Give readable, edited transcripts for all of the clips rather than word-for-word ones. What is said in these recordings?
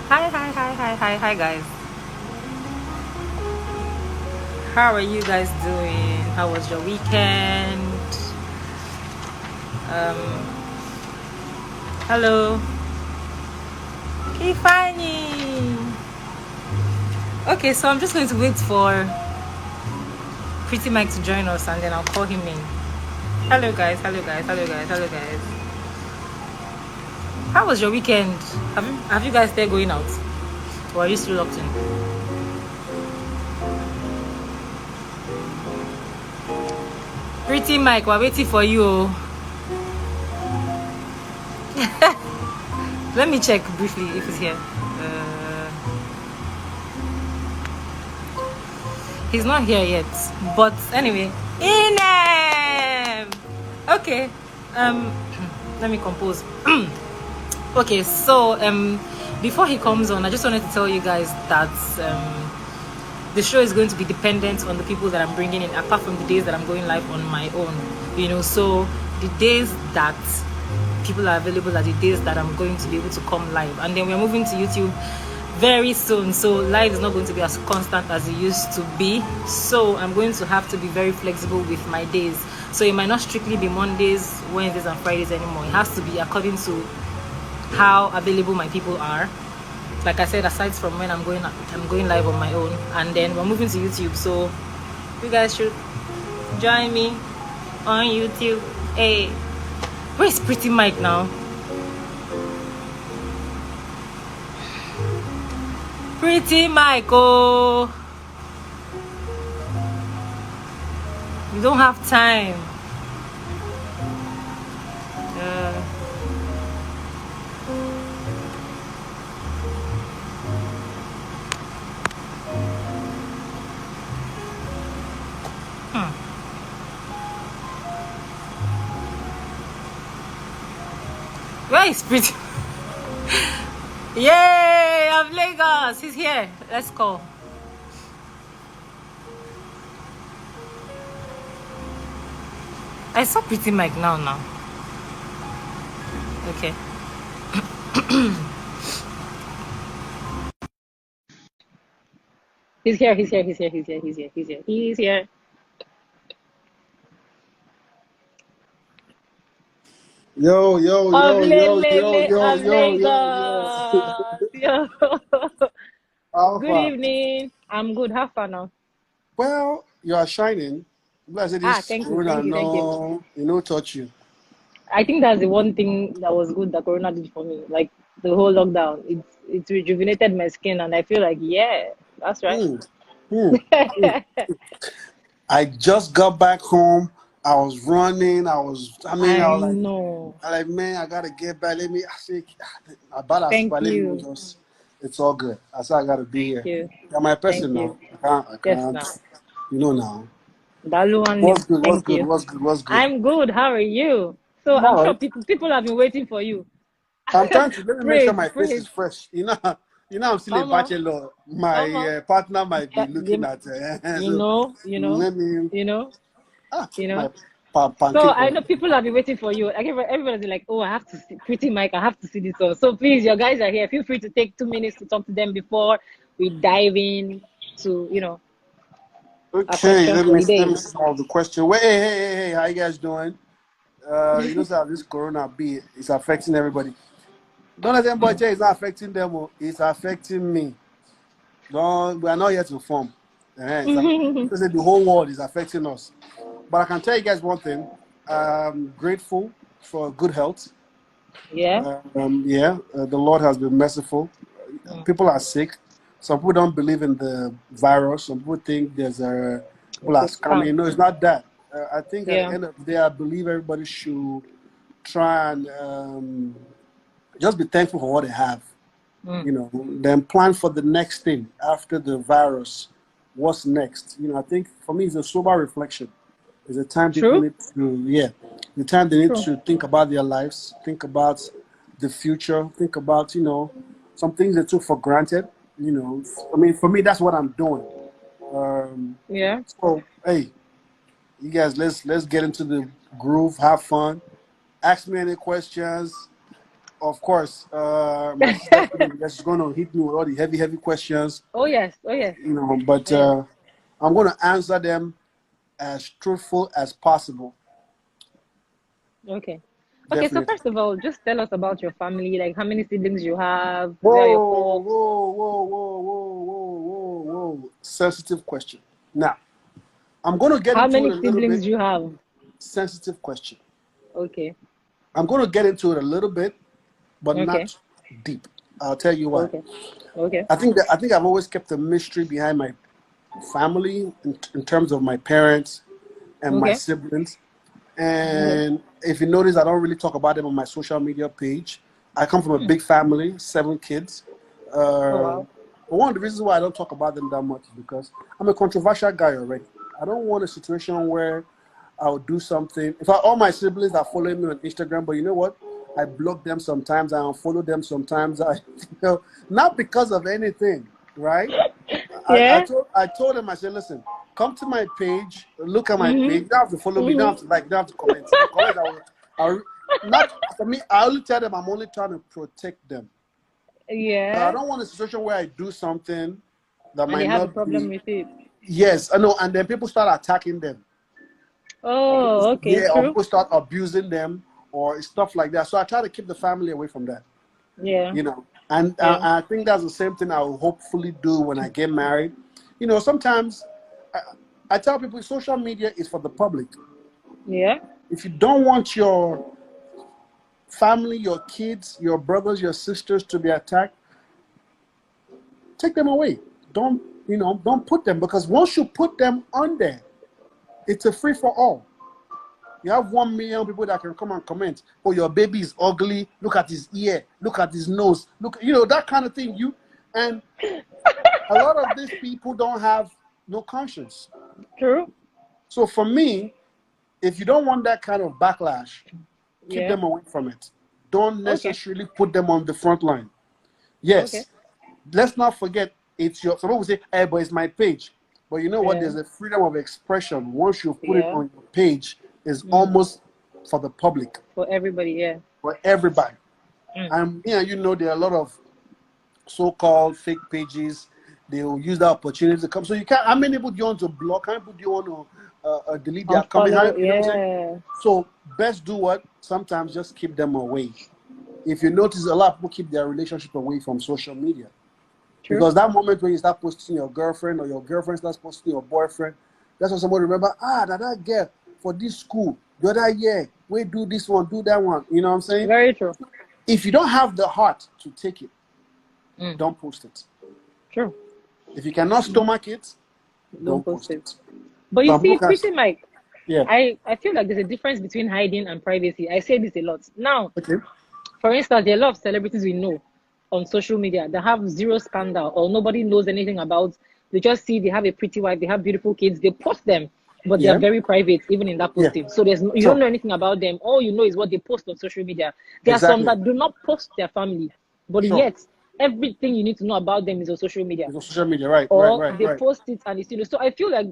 Hi, guys. How are you guys doing? How was your weekend? Hello, Kifani. Okay, so I'm just going to wait for Pretty Mike to join us, and then I'll call him in. Hello, guys. How was your weekend? Have you guys there going out, or are you still locked in? Pretty Mike, we're waiting for you. Let me check briefly if he's here. He's not here yet, but anyway, Inem. Okay, let me compose. Okay, so before he comes on, I just wanted to tell you guys that the show is going to be dependent on the people that I'm bringing in, apart from the days that I'm going live on my own. So the days that people are available are the days that I'm going to be able to come live, and then we're moving to YouTube very soon, so live is not going to be as constant as it used to be. So I'm going to have to be very flexible with my days. So it might not strictly be Mondays, Wednesdays, and Fridays anymore. It has to be according to how available my people are. Like I said, aside from when I'm going live on my own, and then we're moving to YouTube. So you guys should join me on YouTube. Hey, where's Pretty Mike now? Pretty Mike, oh, you don't have time. Where is Pretty? Yay, of Lagos. He's here. Let's go. I saw Pretty Mike now. Okay. He's here. Yo. Of Lagos. Yo. Good Alpha. evening. I'm good. How far now? Well, you are shining. I said this Thank you. corona no touch you. I think that's the one thing that was good that Corona did for me. Like the whole lockdown, it rejuvenated my skin, and I feel like, yeah, that's right. I just got back home. I was running. I was know. like, man, I gotta get back. I say, about Thank let me you. just. It's all good. I said I gotta be Thank here. you. I'm my person Thank now. you. I Yes, can't. now. Now. Balu and What's Nim. good? Thank you. What's good? I'm good. How are you? So I'm I'm all sure right. people have been waiting for you. I'm trying to let me make sure Praise, my face praise. is fresh. I'm still a Come on, bachelor. come on. My partner might be looking Them- at. You So know, let me you know, you know. my So pancake I oil. know people have been waiting for you. Like everybody's like, oh, I have to see Pretty Mike. I have to see this one. So please, your guys are here. Feel free to take 2 minutes to talk to them before we dive in to, our Okay, question for the let day. me solve the question. Wait, hey, how you guys doing? How this corona be is affecting everybody. Don't let them boy say it's not affecting them. It's affecting me. Don't we are not yet to form. Because the whole world is affecting us. But I can tell you guys one thing. I'm grateful for good health. Yeah. The Lord has been merciful. People are sick. Some people don't believe in the virus. Some people think people It's are a scam. scamming. No, it's not that. I think at the Yeah. end of the day, I believe everybody should try and just be thankful for what they have. Then plan for the next thing after the virus. What's next? I think for me, it's a sober reflection. It's a time people True. need to, the time they need True. to think about their lives, think about the future, think about, some things they took for granted. For me, that's what I'm doing. Yeah. So, hey, you guys, let's get into the groove, have fun, ask me any questions. Of course, my sister is going to hit me with all the heavy questions, Oh yes, oh yes, you know, but oh yes. I'm going to answer them as truthful as possible. Okay. Okay, so Definitely. first of all, just tell us about your family, like how many siblings you have, where are your Whoa, folks. whoa, whoa, whoa, whoa, whoa, whoa, whoa. Sensitive question. Now, I'm going to get How into many it a little siblings bit. do you have? Sensitive question. Okay, I'm going to get into it a little bit, but okay, not deep. I'll tell you why. okay, okay, I think I've always kept the mystery behind my family in terms of my parents and my okay, siblings. okay. And if you notice, I don't really talk about them on my social media page. I come from a Hmm. big family, 7 kids. Oh Uh, wow. but one of the reasons why I don't talk about them that much is because I'm a controversial guy already. I don't want a situation where I'll do something. In fact, all my siblings are following me on Instagram, but you know what? I block them sometimes. I unfollow them sometimes. Not because of anything, right? Yeah. I told them, I said, listen, come to my page, look at my page. Mhm. You don't have to follow me, you don't Mhm. have to like, you don't have to comment. If you comment, not for me. I only tell them I'm only trying to protect them. I Yeah. don't want a situation where I do something that And they might have a not problem be. with it. Yes, I know, and then people start attacking them, or people, Oh, okay, yeah, or true. people start abusing them, or stuff like that. So I try to keep the family away from that, Yeah, you know. And yeah, I think that's the same thing I will hopefully do when I get married. You know, sometimes I, I tell people social media is for the public. yeah. If you don't want your family, your kids, your brothers, your sisters to be attacked, take them away. Don't, you know, don't put them, because once you put them on there, it's a free for all. You have 1 million people that can come and comment. Oh, your baby is ugly. Look at his ear. Look at his nose. Look, you know, that kind of thing. And a lot of these people don't have no conscience. True. So for me, if you don't want that kind of backlash, keep Yeah. them away from it. Don't Okay. necessarily put them on the front line. Okay. Yes, let's not forget it's your. Some people say, "Hey, but it's my page." But you know what? Yeah. There's a freedom of expression. Once you put it Yeah. on your page, is Mm. almost for the public, For everybody, yeah. for everybody. Mm. And you know, there are a lot of so-called fake pages. They will use that opportunity to come. So you can't. How many people do you want to block? How many people do you want to delete their comment? Unfollow, You know what I'm saying? yeah. So best do what? Sometimes just keep them away. If you notice, a lot of people keep their relationship away from social media. True. Because that moment when you start posting your girlfriend, or your girlfriend starts posting your boyfriend, that's when somebody remember, that girl for this school, the other year, we do this one, do that one. You know what I'm saying? Very true. If you don't have the heart to take it, Mm. don't post it. True. If you cannot stomach it, Don't don't post post it. it. But you Some people see, can, Pretty Mike, yeah, I feel like there's a difference between hiding and privacy. I say this a lot. Now, okay, for instance, there are a lot of celebrities we know on social media that have zero scandal or nobody knows anything about. They just see they have a pretty wife, they have beautiful kids, they post them, but they are yeah, very private, even in that yeah, posting. So you don't sure, know anything about them. All you know is what they post on social media. There are some exactly, that do not post their family, but sure. yet everything you need to know about them is on social media, It's on social media, right, right, or right, they right. post it and it's still. So I feel like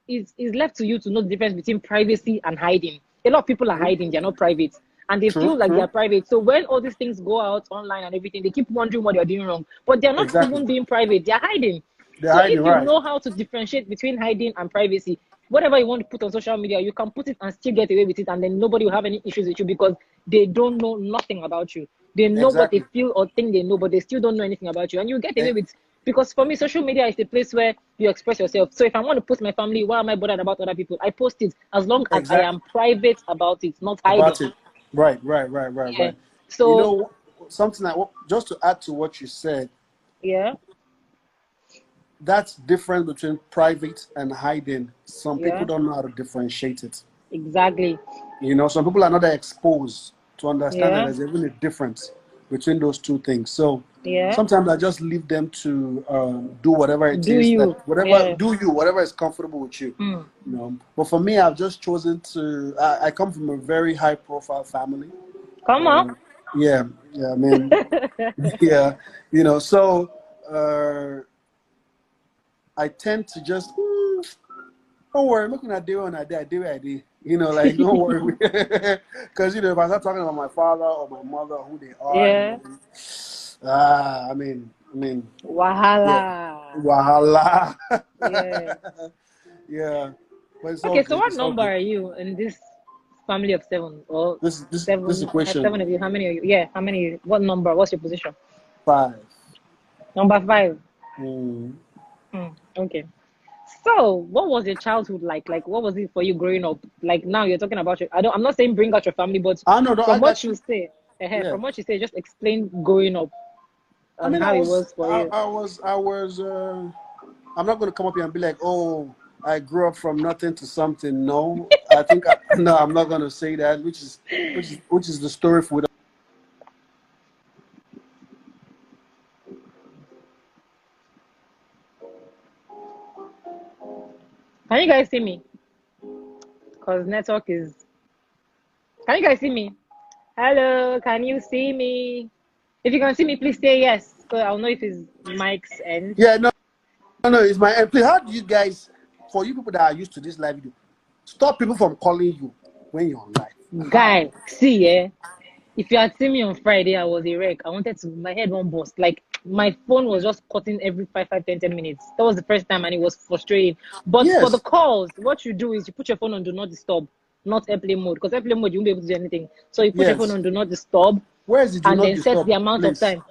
it's left to you to know the difference between privacy and hiding. A lot of people are True, hiding, they're not private. And they true, feel like they're true. private. So when all these things go out online and everything, they keep wondering what they're doing wrong. But they're not Exactly. even being private, they're hiding. They're So hiding, if you right. know how to differentiate between hiding and privacy, whatever you want to put on social media, you can put it and still get away with it, and then nobody will have any issues with you because they don't know nothing about you. They know what they Exactly. feel or think they know, but they still don't know anything about you. And you get away Eh, with, because for me, social media is the place where you express yourself. So if I want to post my family, why am I bothered about other people? I post it as long as I exactly. am private about it, not About hiding. it. Right, right, right, right, Yeah. right. You So know, something like, just to add to what you said, yeah, that's difference between private and hiding. Some people yeah, don't know how to differentiate it. exactly. You know, some people are not exposed to understand that Yeah, there's even a difference between those two things. So yeah. sometimes I just leave them to do whatever it Do is you? Yeah. whatever is comfortable with you. Mm. You know, but for me, I've just chosen to. I come from a very high profile family. Come on. Uh, yeah, yeah, I mean, yeah, you know, so uh, I tend to just don't worry. I'm not gonna do what I do. I do what I do. You know, like don't worry, because if I start talking about my father or my mother, who they are, Yeah. I mean, yeah, Wahala. wahala. Yeah. Yeah, but it's all Okay, so good. what It's all number good. are you in this family of seven? Or This is a question. seven of you? How many are you? Yeah, how many? What number? What's your position? 5. Number five. Mm. Hmm. Okay. So, what was your childhood like? Like, what was it for you growing up? Like now you're talking about your. I'm not saying bring out your family, but I know, no, I from what got you you. say, Yeah, from what you say, just explain growing up I and mean, how it was for you. I was. I'm not going to come up here and be like, oh, I grew up from nothing to something. No, I think no, I'm not going to say that. Which is the story for. Can you guys see me? Cause network is. Can you guys see me? Hello, can you see me? If you can see me, please say yes, so I'll know if it's Mike's end. Yeah, no, no, it's my. And please, how do you guys, for you people that are used to this live video, stop people from calling you when you're on live? How? Guy, see, yeah. If you had seen me on Friday, I was a wreck. I wanted to, my head won't bust. Like my phone was just cutting every 10 minutes. That was the first time, and it was frustrating. But for the Yes, calls, what you do is you put your phone on do not disturb, not airplane mode, because airplane mode you won't be able to do anything. So you put your phone yes. on do not disturb, Where is the do and not then set the disturb, amount of please? time.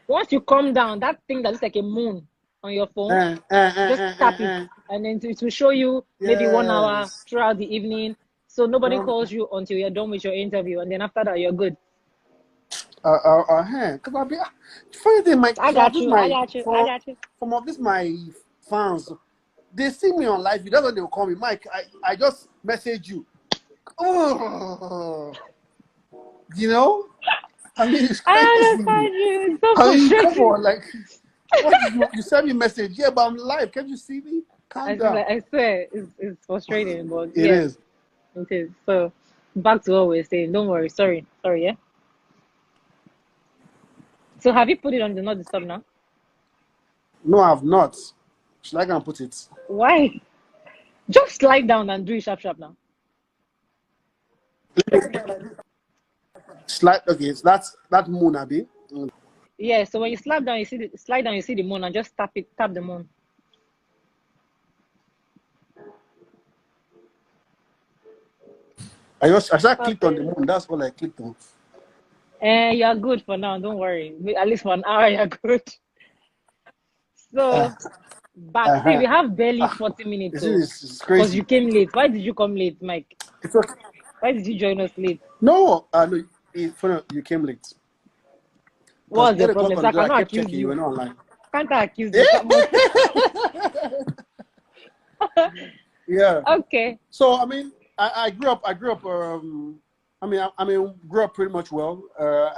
Once you come down, that thing that looks like a moon on your phone, just tap it, Eh. and then it will show you maybe 1 hour Yes. throughout the evening. So nobody Um, calls you until you're done with your interview, and then after that you're good. Because I'll be funny thing, my I some of got this you. I my got you. I got you. some of this my fans, they see me on live. That's when they will call me, Mike. I just message you. Oh, you know. I mean, it's I crazy. understand you. It's so I mean, come frustrating. on, like, what did you send me a message? Yeah, but I'm live. Can't you see me? Calm I feel down. like I swear it's frustrating, but It yeah, is. it is. So back to what we're saying. Don't worry. Sorry. Yeah. So have you put it on the not disturb now? No, I've not. Should I go and put it? Why? Just slide down and do it sharp now. Slide. Okay, so that's that moon, Abi. Yeah. So when you slide down, you see the moon, and just tap the moon. I just clicked on the Okay. moon. That's all I clicked on. And you're good for now. Don't worry. At least for an hour, you're good. Uh, So back. See, uh-huh. we have barely Ah, 40 minutes. you see, So it's because crazy. you came late. Why did you come late, Mike? It's okay. Why did you join us late? No, no, funny, you came late. Because What's the 8 o'clock problem? on So the I door, I cannot kept accuse checking. You you. were not online. Can't I accuse you? Yeah. Okay. So I mean, I grew up. I grew up. Grew up pretty much well.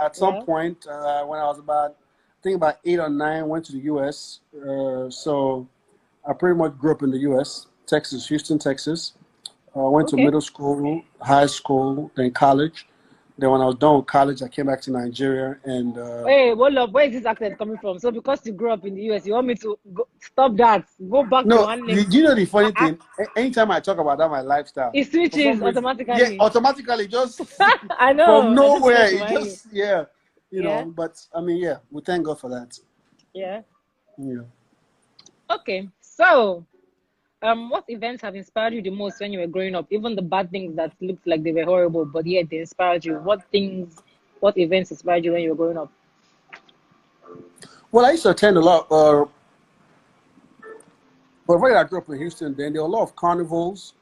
At some Yeah. point, when I was about, I think about 8 or 9, went to the U.S. So I pretty much grew up in the U.S., Texas, Houston, Texas. Went to Okay. middle school, high school, then college. Then when I was done with college, I came back to Nigeria, and Hey, what up? Where is this accent coming from? So because you grew up in the US, you want me to stop that? Go back to no, one name. you know the funny thing. Anytime I talk about that, my lifestyle, It for some switches reason, yeah, automatically. automatically, just I from know. I just nowhere, wanted to it remind you. just yeah, Yeah. But I mean, yeah, we thank God for that. Yeah. Yeah. Okay. So, what events have inspired you the most when you were growing up? Even the bad things that looked like they were horrible, but yet they inspired you. What events inspired you when you were growing up? Well, I used to attend a lot. But when I grew up in Houston, then there were a lot of carnivals.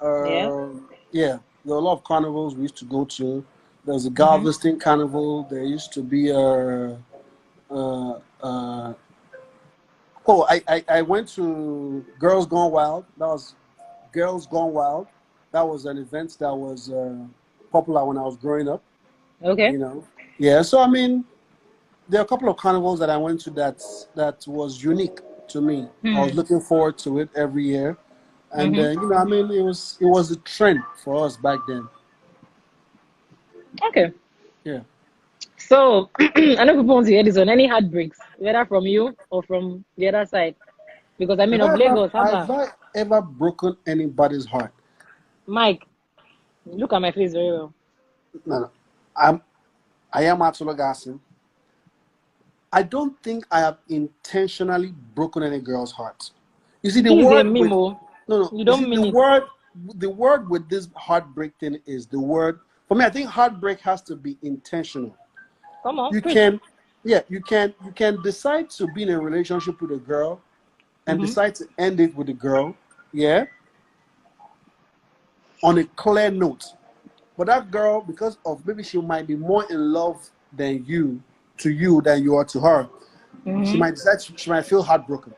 Yeah. Uh, yeah, there were a lot of carnivals we used to go to. There was a Mm-hmm. Galveston Carnival. There used to be uh, uh, I went to Girls Gone Wild. That was Girls Gone Wild. That was an event that was popular when I was growing up. Okay. You know, yeah. So I mean, there are a couple of carnivals that I went to that was unique to me. I was Hmm. looking forward to it every year, and Mm-hmm. I mean, it was a trend for us back then. Okay. Yeah. So I know people want to hear this one. Any heartbreaks, whether from you or from the other side? Because I mean, Have of I ever Lagos, have Haba, I ever broken anybody's heart? Mike. Look at my face very well. No. I am absolutely gassing. I don't think I have intentionally broken any girl's heart. You see, the This is a word with memo. no. You You see, don't mean it. the word with this heartbreak thing is the word. For me, I think heartbreak has to be intentional. Come on, You preach. can, yeah, you can decide to be in a relationship with a girl and decide to end it with a girl, yeah, on a clear note. But that girl, because of maybe she might be more in love than you to you than you are to her, she might decide she might feel heartbroken.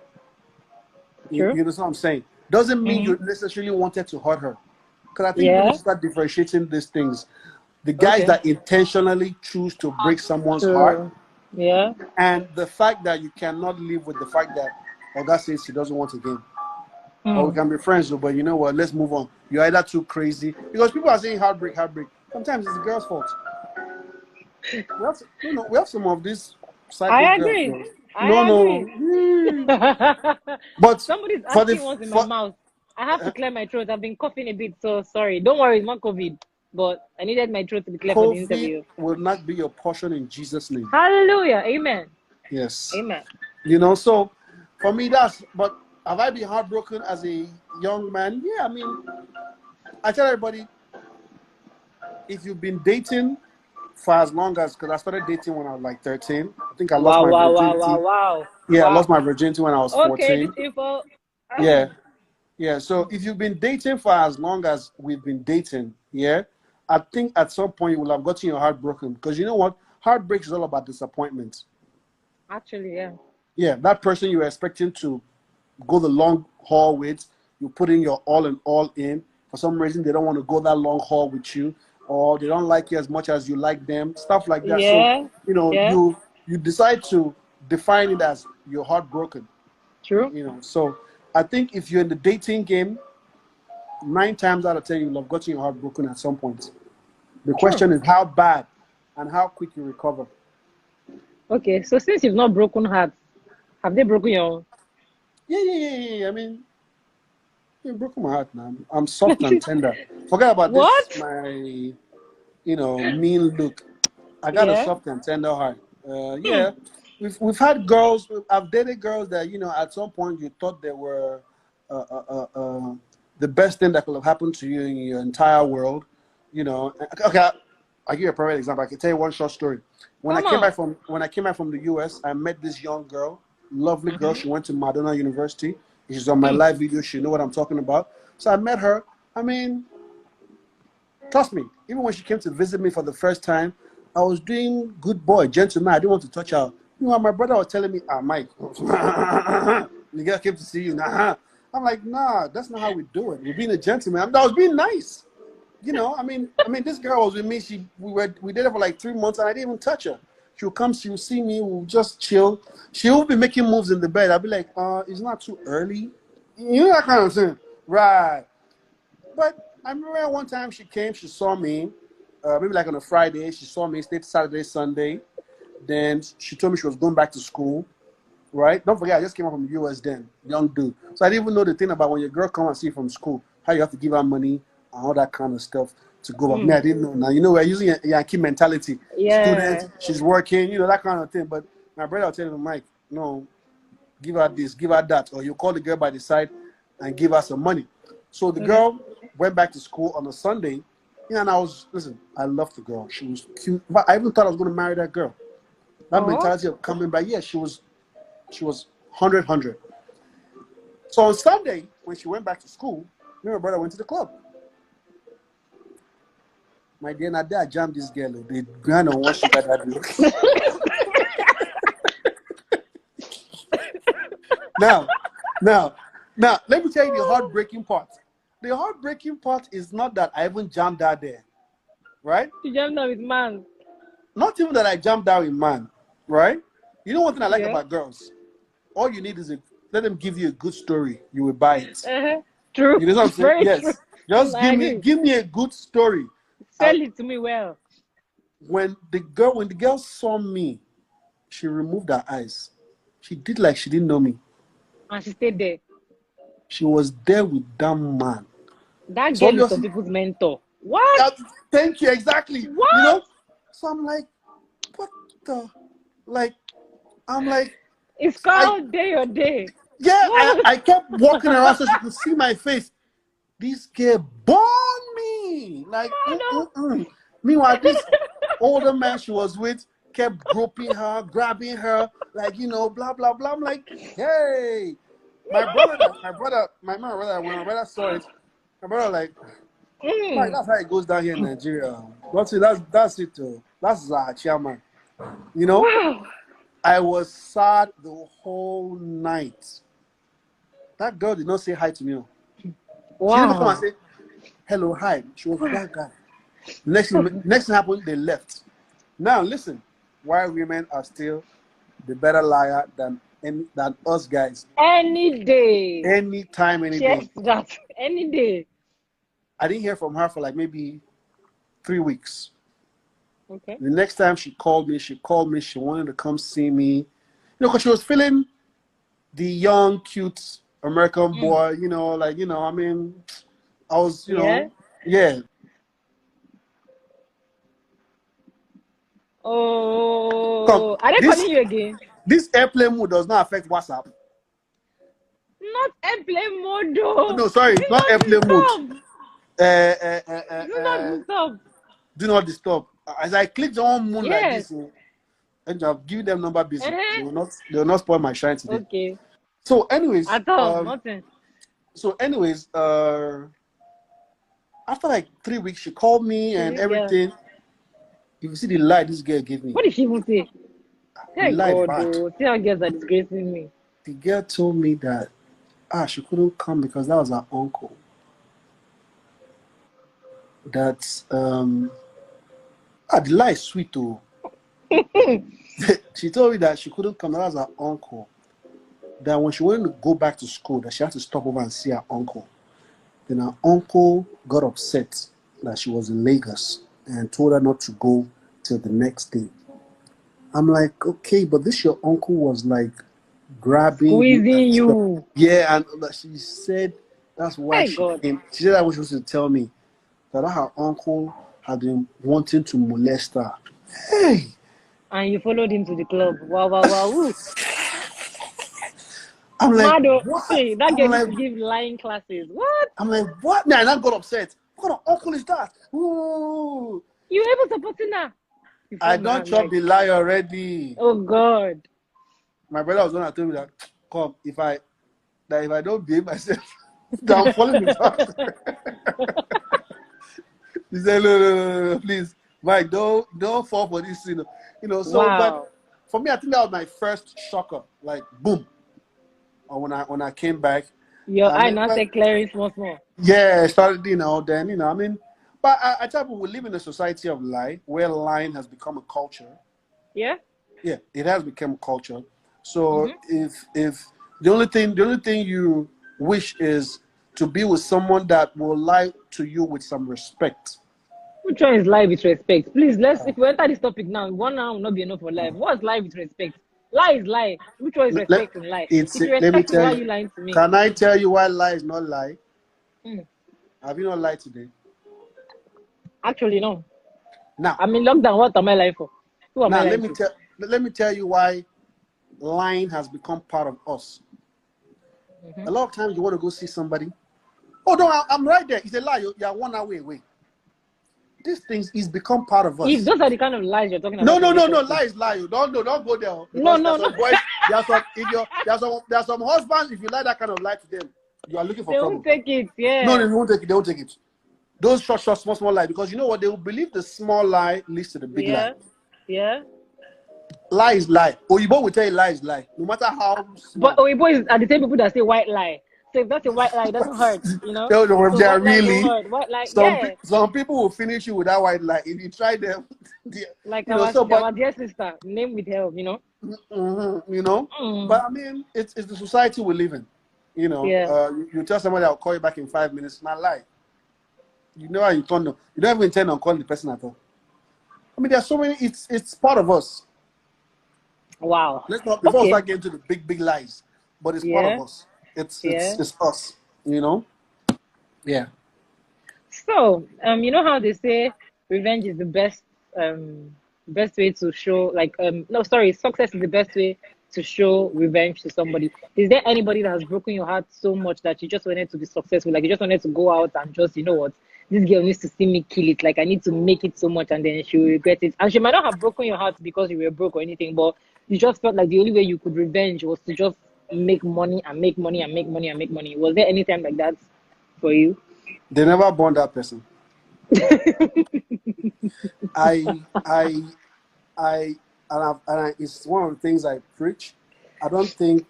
True. You know what I'm saying? Doesn't mean you necessarily wanted to hurt her. Because I think people Yeah. should start differentiating these things. The guys Okay. that intentionally choose to break someone's heart, True. Yeah. and the fact that you cannot live with the fact that Oga says he doesn't want a game. Or we can be friends, but you know what? Let's move on. You're either too crazy. Because people are saying heartbreak, heartbreak. Sometimes it's the girl's fault. We have some of these psycho I girls, agree. though. No, I no. agree. But Somebody's for the asking what's in my for mouth. I have to clear my throat. I've been coughing a bit, so sorry. Don't worry, it's not COVID. But I needed my throat to be clear for the COVID interview. will not be your portion in Jesus' name. Hallelujah. Amen. Yes. Amen. You know, so for me, but have I been heartbroken as a young man? Yeah, I mean, I tell everybody, if you've been dating for as long as, because I started dating when I was like 13. I think I lost Wow, my wow, wow, wow, virginity. wow. Yeah, I Wow. lost my virginity when I was Okay, this 14. info. Yeah, yeah. So if you've been dating for as long as we've been dating, yeah, I think at some point you will have gotten your heart broken. Because you know what? Heartbreak is all about disappointment. Actually, yeah. Yeah, that person you were expecting to go the long haul with, you put in your all and all in. For some reason, they don't want to go that long haul with you, or they don't like you as much as you like them, stuff like that. So, Yeah. you know, Yeah. you decide to define it as your heart broken. True. You know, so I think if you're in the dating game, 9 times out of 10, you'll have gotten your heart broken at some point. The True. question is how bad and how quick you recover. Okay, so since you've not broken hearts, have they broken your own? Yeah. I mean, you broke my heart now. I'm soft and tender. Forget about this, What? my mean look. I got a Yeah. soft and tender heart. Yeah, we've had girls. I've dated girls that at some point you thought they were the best thing that could have happened to you in your entire world. Okay. I'll give you a perfect example. I can tell you one short story. Come on. When I came back from the US, I met this young girl, lovely girl. She went to Madonna University. She's on my live video. She know what I'm talking about. So I met her. I mean, trust me, even when she came to visit me for the first time, I was doing good boy, gentleman. I didn't want to touch her. My brother was telling me, Mike, the girl came to see you. Nah. I'm like, nah, that's not how we do it. We're being a gentleman. I was being nice. I mean, this girl was with me. We did it for like 3 months, and I didn't even touch her. She'll come, she'll see me, we'll just chill. She'll be making moves in the bed. I'll be like, it's not too early. You know that kind of thing. Right. But I remember one time she came, she saw me, maybe like on a Friday. She saw me, stayed Saturday, Sunday. Then she told me she was going back to school. Right? Don't forget, I just came out from the US then, young dude. So I didn't even know the thing about when your girl come and see you from school, how you have to give her money and all that kind of stuff to go up. Me, I didn't know. Now, we're using a Yankee mentality. Yeah. Student, she's working, that kind of thing. But my brother was telling me, Mike, no, give her this, give her that. Or you call the girl by the side and give her some money. So the girl went back to school on a Sunday. And I loved the girl. She was cute. But I even thought I was going to marry that girl. That mentality of coming back, yeah, she was 100. So on Sunday, when she went back to school, me and my brother went to the club. My dear, now I jammed this girl. The grand on what she got that look. Now, let me tell you the heartbreaking part. The heartbreaking part is not that I even jammed out there, right? You jammed out with man. Not even that I jammed out with man, right? You know one thing I like Yeah. about girls? All you need is let them give you a good story. You will buy it. True. You know what I'm saying? Very Yes. true. Just I give me a good story. Sell it to me well. When the girl saw me, she removed her eyes. She did like she didn't know me. And she stayed there. She was there with that man. That So girl is some obviously, people's mentor. What? Yeah, thank you, exactly. What? You know? So I'm like, what the? Like, I'm like, It's called day or day. yeah, What? I kept walking around so she could see my face. This girl born me. Like, Meanwhile, this older man she was with kept groping her, grabbing her, like, blah, blah, blah. I'm like, hey. My brother, when my brother saw it, my brother like, right, that's how it goes down here in Nigeria. That's it too. That's chairman. Wow. I was sad the whole night. That girl did not say hi to me. Wow. She didn't even come and say hello, hi. She was with that guy. Next thing happened, they left. Now listen, why women are still the better liar than us guys. Any day. Anytime, any day. That. Any day. I didn't hear from her for like maybe 3 weeks. Okay. The next time she called me. She wanted to come see me. Because she was feeling the young, cute American boy, I mean, I was, yeah. Oh, are they calling you again? This airplane mode does not affect WhatsApp. Not airplane mode, though. No, sorry, it's not airplane mode. Do not disturb. As I clicked on moon like this, and I've given them number busy. They will not spoil my shine today. Okay. So, anyways, at all, nothing. So, anyways, after like 3 weeks, she called me and everything. Yeah. You see the lie this girl gave me. What did she even say? Thank God, though. See how girls are disgracing me. The girl told me that she couldn't come because that was her uncle. That the lie is sweet though. She told me that she couldn't come. That was her uncle. That when she wanted to go back to school, that she had to stop over and see her uncle. Then her uncle got upset that she was in Lagos and told her not to go till the next day. I'm like, okay, but this your uncle was like grabbing squeezing you. Yeah, and she said that's why she came. She said that was supposed to tell me that her uncle had been wanting to molest her. Hey! And you followed him to the club. Wow. I'm like, what? Hey, that girl used to give lying classes. What? I'm like, what? Now I got upset. What kind of uncle is that? Ooh. You were even supporting her. I don't chop the lie already. Oh God. My brother was going to tell me that, come, if I don't behave myself, I'm falling in love. He said, no, please, Mike, don't fall for this, So, but for me, I think that was my first shocker. Like, boom. Or when I came back. Your eye now said clearing small. Yeah, started, then, I mean, but I tell people we live in a society of lie where lying has become a culture. Yeah? Yeah, it has become culture. So if the only thing you wish is to be with someone that will lie to you with some respect. Which one is lie with respect? Please, if we enter this topic now, 1 hour will not be enough for life. What's lie with respect? Lie is lie. Which one is respect in lie? If you respect me, why are you lying to me? Can I tell you why lie is not lie? Have you not lied today? Actually, no. Now, I'm in lockdown. What am I lying for? Who am I lying to? Let me tell you why lying has become part of us. A lot of times you want to go see somebody. Oh, no, I'm right there. It's a lie. You're 1 hour away. These things is become part of us. If those are the kind of lies you're talking about. No. Lie is lie. Don't go there. No. Boys, there's some husbands, if you lie that kind of lie to them, you are looking for trouble. They won't take it, yeah. No, they won't take it. Those short, small lie. Because you know what? They will believe the small lie leads to the big lie. Yeah. Lie is lie. Oyibo will tell you lie is lie. No matter how small. But Oyibo are the same people that say white lie. So if that's a white lie, it doesn't hurt, Tell them if they are really. Some people will finish you with that white lie. If you try them. Like our dear sister, name with help, But I mean, it's the society we live in. You tell somebody I'll call you back in 5 minutes, not lie. You know how you turn them. You don't even intend on calling the person at all. I mean, there's so many. It's part of us. Wow. Let's not before we start getting to the big lies, but it's part of us. It's us. Yeah. So, you know how they say revenge is the best way to show like no, sorry, success is the best way to show revenge to somebody. Is there anybody that has broken your heart so much that you just wanted to be successful? Like you just wanted to go out and just, you know what, this girl needs to see me kill it. Like I need to make it so much and then she will regret it. And she might not have broken your heart because you were broke or anything, but you just felt like the only way you could revenge was to just make money and make money and make money and make money. Was there any time like that for you? They never born that person. I, I, it's one of the things I preach. I don't think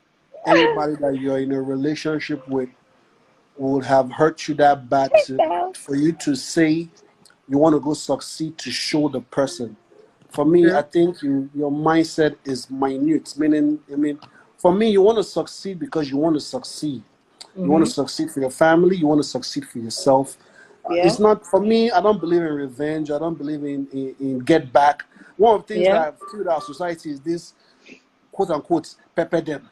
anybody that you're in a relationship with would have hurt you that bad for you to say you want to go succeed to show the person. For me, I True. think your mindset is minute. Meaning, I mean, for me, you want to succeed because you want to succeed. You want to Mm-hmm. succeed for your family. You want to succeed for yourself. Yeah. It's not for me. I don't believe in revenge. I don't believe in get back. One of the things that Yeah. I've feel our society is this quote unquote pepper them.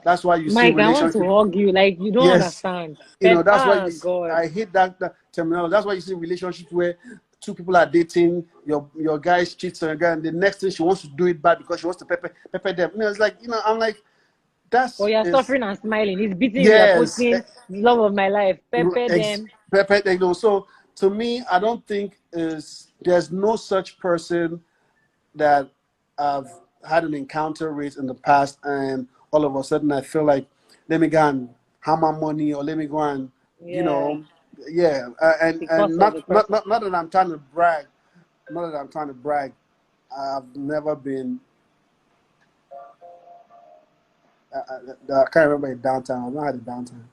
That's why you see Mike, I want to relationship. hug you. Like you don't Yes, understand. you know that's why Ah, God. I hate that terminology. That's why you see relationships where two people are dating. Your guy cheats on your guy, and the next thing she wants to do it bad because she wants to pepper them. You know, it's like I'm like Oh, that's you're is suffering and smiling. He's beating you. You're yes. posting love of my life. Pepper them. Perfect. So to me, I don't think is there's no such person that I've had an encounter with in the past, and all of a sudden I feel like let me go and hammer money, or let me go and you Yeah. know, yeah, and Because of the person. not that I'm trying to brag, not that I'm trying to brag. I've never been. I can't remember a downtime. I've not had a downtime.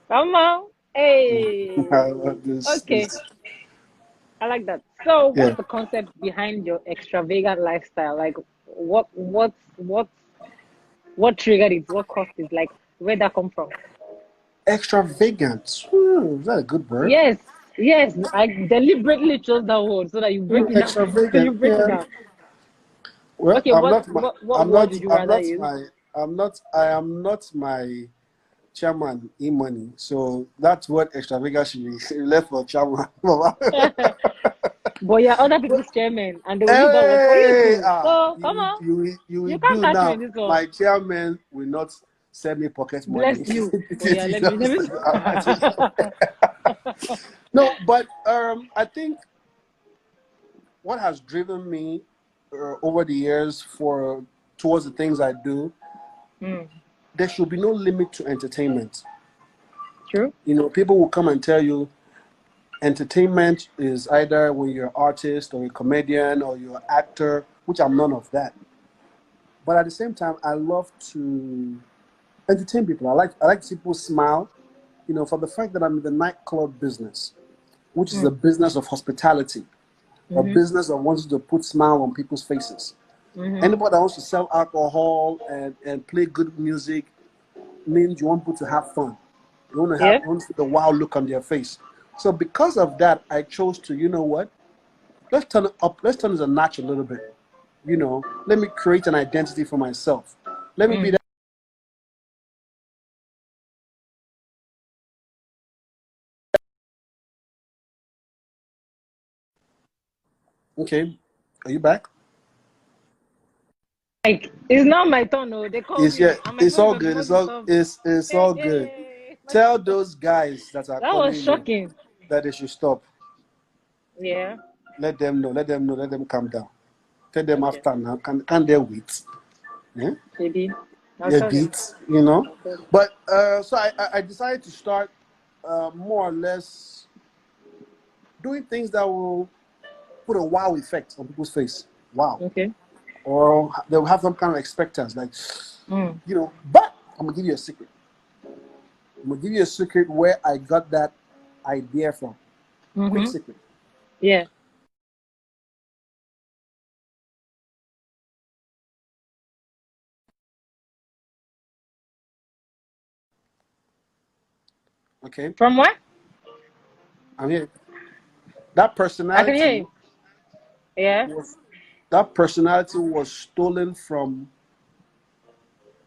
Come on. Hey. Okay. This, I like that. So, yeah. what's the concept behind your extravagant lifestyle? Like, what triggered it? What caused it? Like, where'd that come from? Extravagant. Is that a good word? Yes, yes. I deliberately chose that word so that you break it down. So you Extravagant. break it Yeah. down. Well, Okay, what word would you rather use? I am not my chairman e-money. So that's what extravagant should be left for chairman. But yeah, other people's chairman, and they will use that word for you Hey, too. So come on, you will you can't do catch me now. in this one. My chairman will not send me pocket Bless money. you. Oh yeah, let me. No, but I think what has driven me over the years for towards the things I do, Mm, there should be no limit to entertainment. true. You know, people will come and tell you entertainment is either when you're an artist or a comedian or you're an actor, which I'm none of that. But at the same time, I love to entertain people. I like to see people smile. You know, for the fact that I'm in the nightclub business, which is a Mm, business of hospitality, a mm-hmm, business that wants to put smile on people's faces. mm-hmm. Anybody that wants to sell alcohol and play good music means you want people to have fun. Yeah. You want to see the wow look on their face. So because of that, I chose to, you know what? Let's turn it up. Let's turn it a notch a little bit. You know, let me create an identity for myself. Let me be Mm. that. Okay, are you back? Like it's not my turn. No, they call It's yeah. me, and my It's phone all will good. not disturb. It's Hey, all good. hey. Tell those guys that are That was calling you shocking. that they should stop. Yeah. Let them know. Let them know. Let them calm down. Tell them Okay. after now. Can they wait? Yeah, Maybe. I'll a tell them. bit. You know. I'll tell them. But so I decided to start more or less doing things that will put a wow effect on people's face. Wow. Okay. Or they'll have some kind of expectance, like, Mm. you know. But I'm gonna give you a secret. I'm gonna give you a secret where I got that idea from. Quick Mm-hmm. secret. Yeah. Okay, From what? I'm here. That I can hear personality you. Yeah. was that personality was stolen from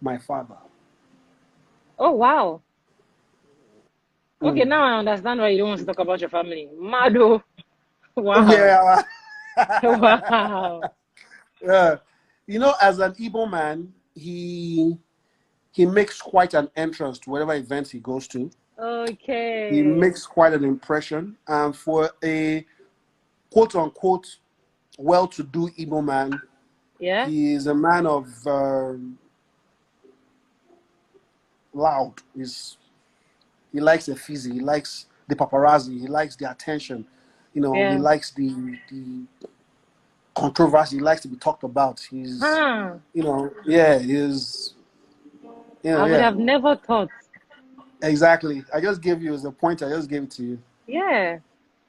my father. Oh wow. Okay, now I understand why you don't want to talk about your family. Mado. Wow. Yeah. Wow. Yeah. You know, as an Igbo man, he makes quite an entrance to whatever events he goes to. He Okay. makes quite an impression. And for a quote unquote well-to-do Igbo man, Yeah? he is a man of loud. He likes the fizzy. He likes the paparazzi. He likes the attention. You know, he Yeah. likes the controversy. He likes to be talked about. He's, Huh. you know, yeah, he's, you know, I would yeah, have never thought. exactly. I just gave you as a point. I just gave it to you. Yeah.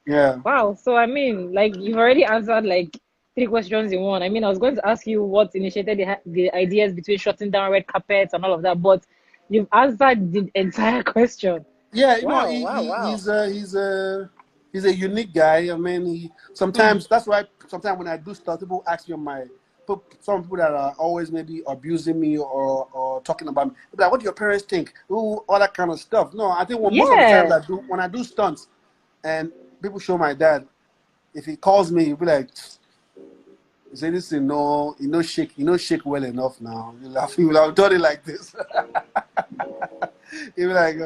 Yeah. Wow. So I mean, like you've already answered like three questions in one. I mean, I was going to ask you what initiated the ideas between shutting down red carpets and all of that, but you've answered the entire question. Yeah, you know, Wow. Wow. Wow. he's a unique guy. I mean, he Hmm. sometimes that's why sometimes when I do stuff, people ask me on my some people that are always maybe abusing me or talking about me. They're like, what do your parents think? Ooh, all that kind of stuff. No, I think most of the times Yeah. when I do stunts and people show my dad, if he calls me, he'll be like, he say this thing no, you know shake well enough now. He will have done it like this. He be like,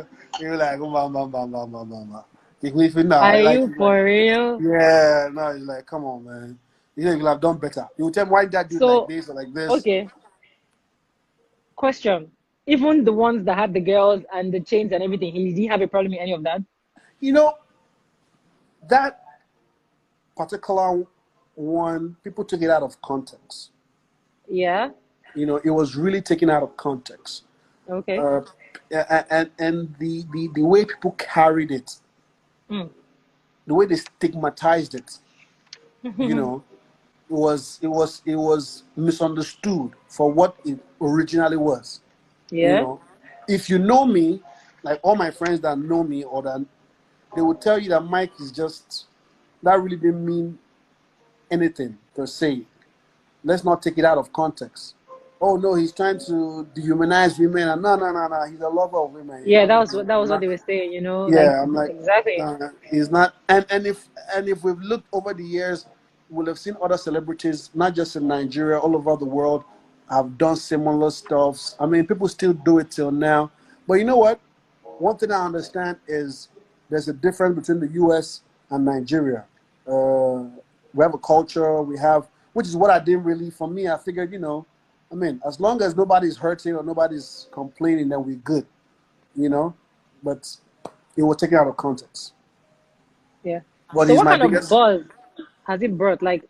oh, mama. If you now, Are like, you for real? yeah, no, he's like, come on, man. You know, you'll have done better. You will tell me why did I do it like So, this or like this. okay. Question. Even the ones that had the girls and the chains and everything, he didn't have a problem with any of that. You know, that particular one, people took it out of context. Yeah. You know, it was really taken out of context. Okay. Uh, and the way people carried it, Hmm. the way they stigmatized it, you know, it was misunderstood for what it originally was. You Yeah. know, if you know me, like all my friends that know me, or that they would tell you that Mike is just that really didn't mean anything per se. Let's not take it out of context. Oh no, he's trying to dehumanize women. And no. He's a lover of women. He Yeah, loves that women. was what they were saying, you know, like Yeah, I'm like, exactly. he's not. And if we've looked over the years, we'll have seen other celebrities, not just in Nigeria, all over the world, have done similar stuffs. I mean, people still do it till now. But you know what? One thing I understand is there's a difference between the U.S. and Nigeria. We have a culture. We have, which is what I didn't really. For me, I figured, you know, I mean, as long as nobody's hurting or nobody's complaining, then we're good. You know, but it was taken out of context. Yeah. But So he's what my kind of biggest. buzz has it brought? Like,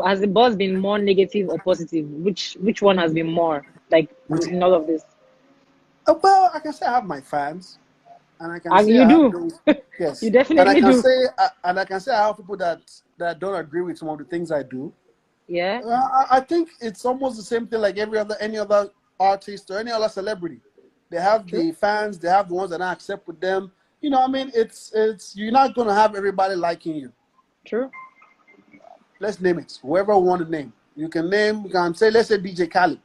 has the buzz been more negative or positive? Which one has been more like in all of this? Well, I can say I have my fans, and I can And say you I have do. those. You Yes, definitely do. and I can say I have people that don't agree with some of the things I do. Yeah. I think it's almost the same thing like any other artist or any other celebrity. They have True. the fans. They have the ones that I accept with them. You know, I mean, it's you're not gonna have everybody liking you. True. Let's name it. Whoever we want to name, you can name. You can say, let's say DJ Khaled.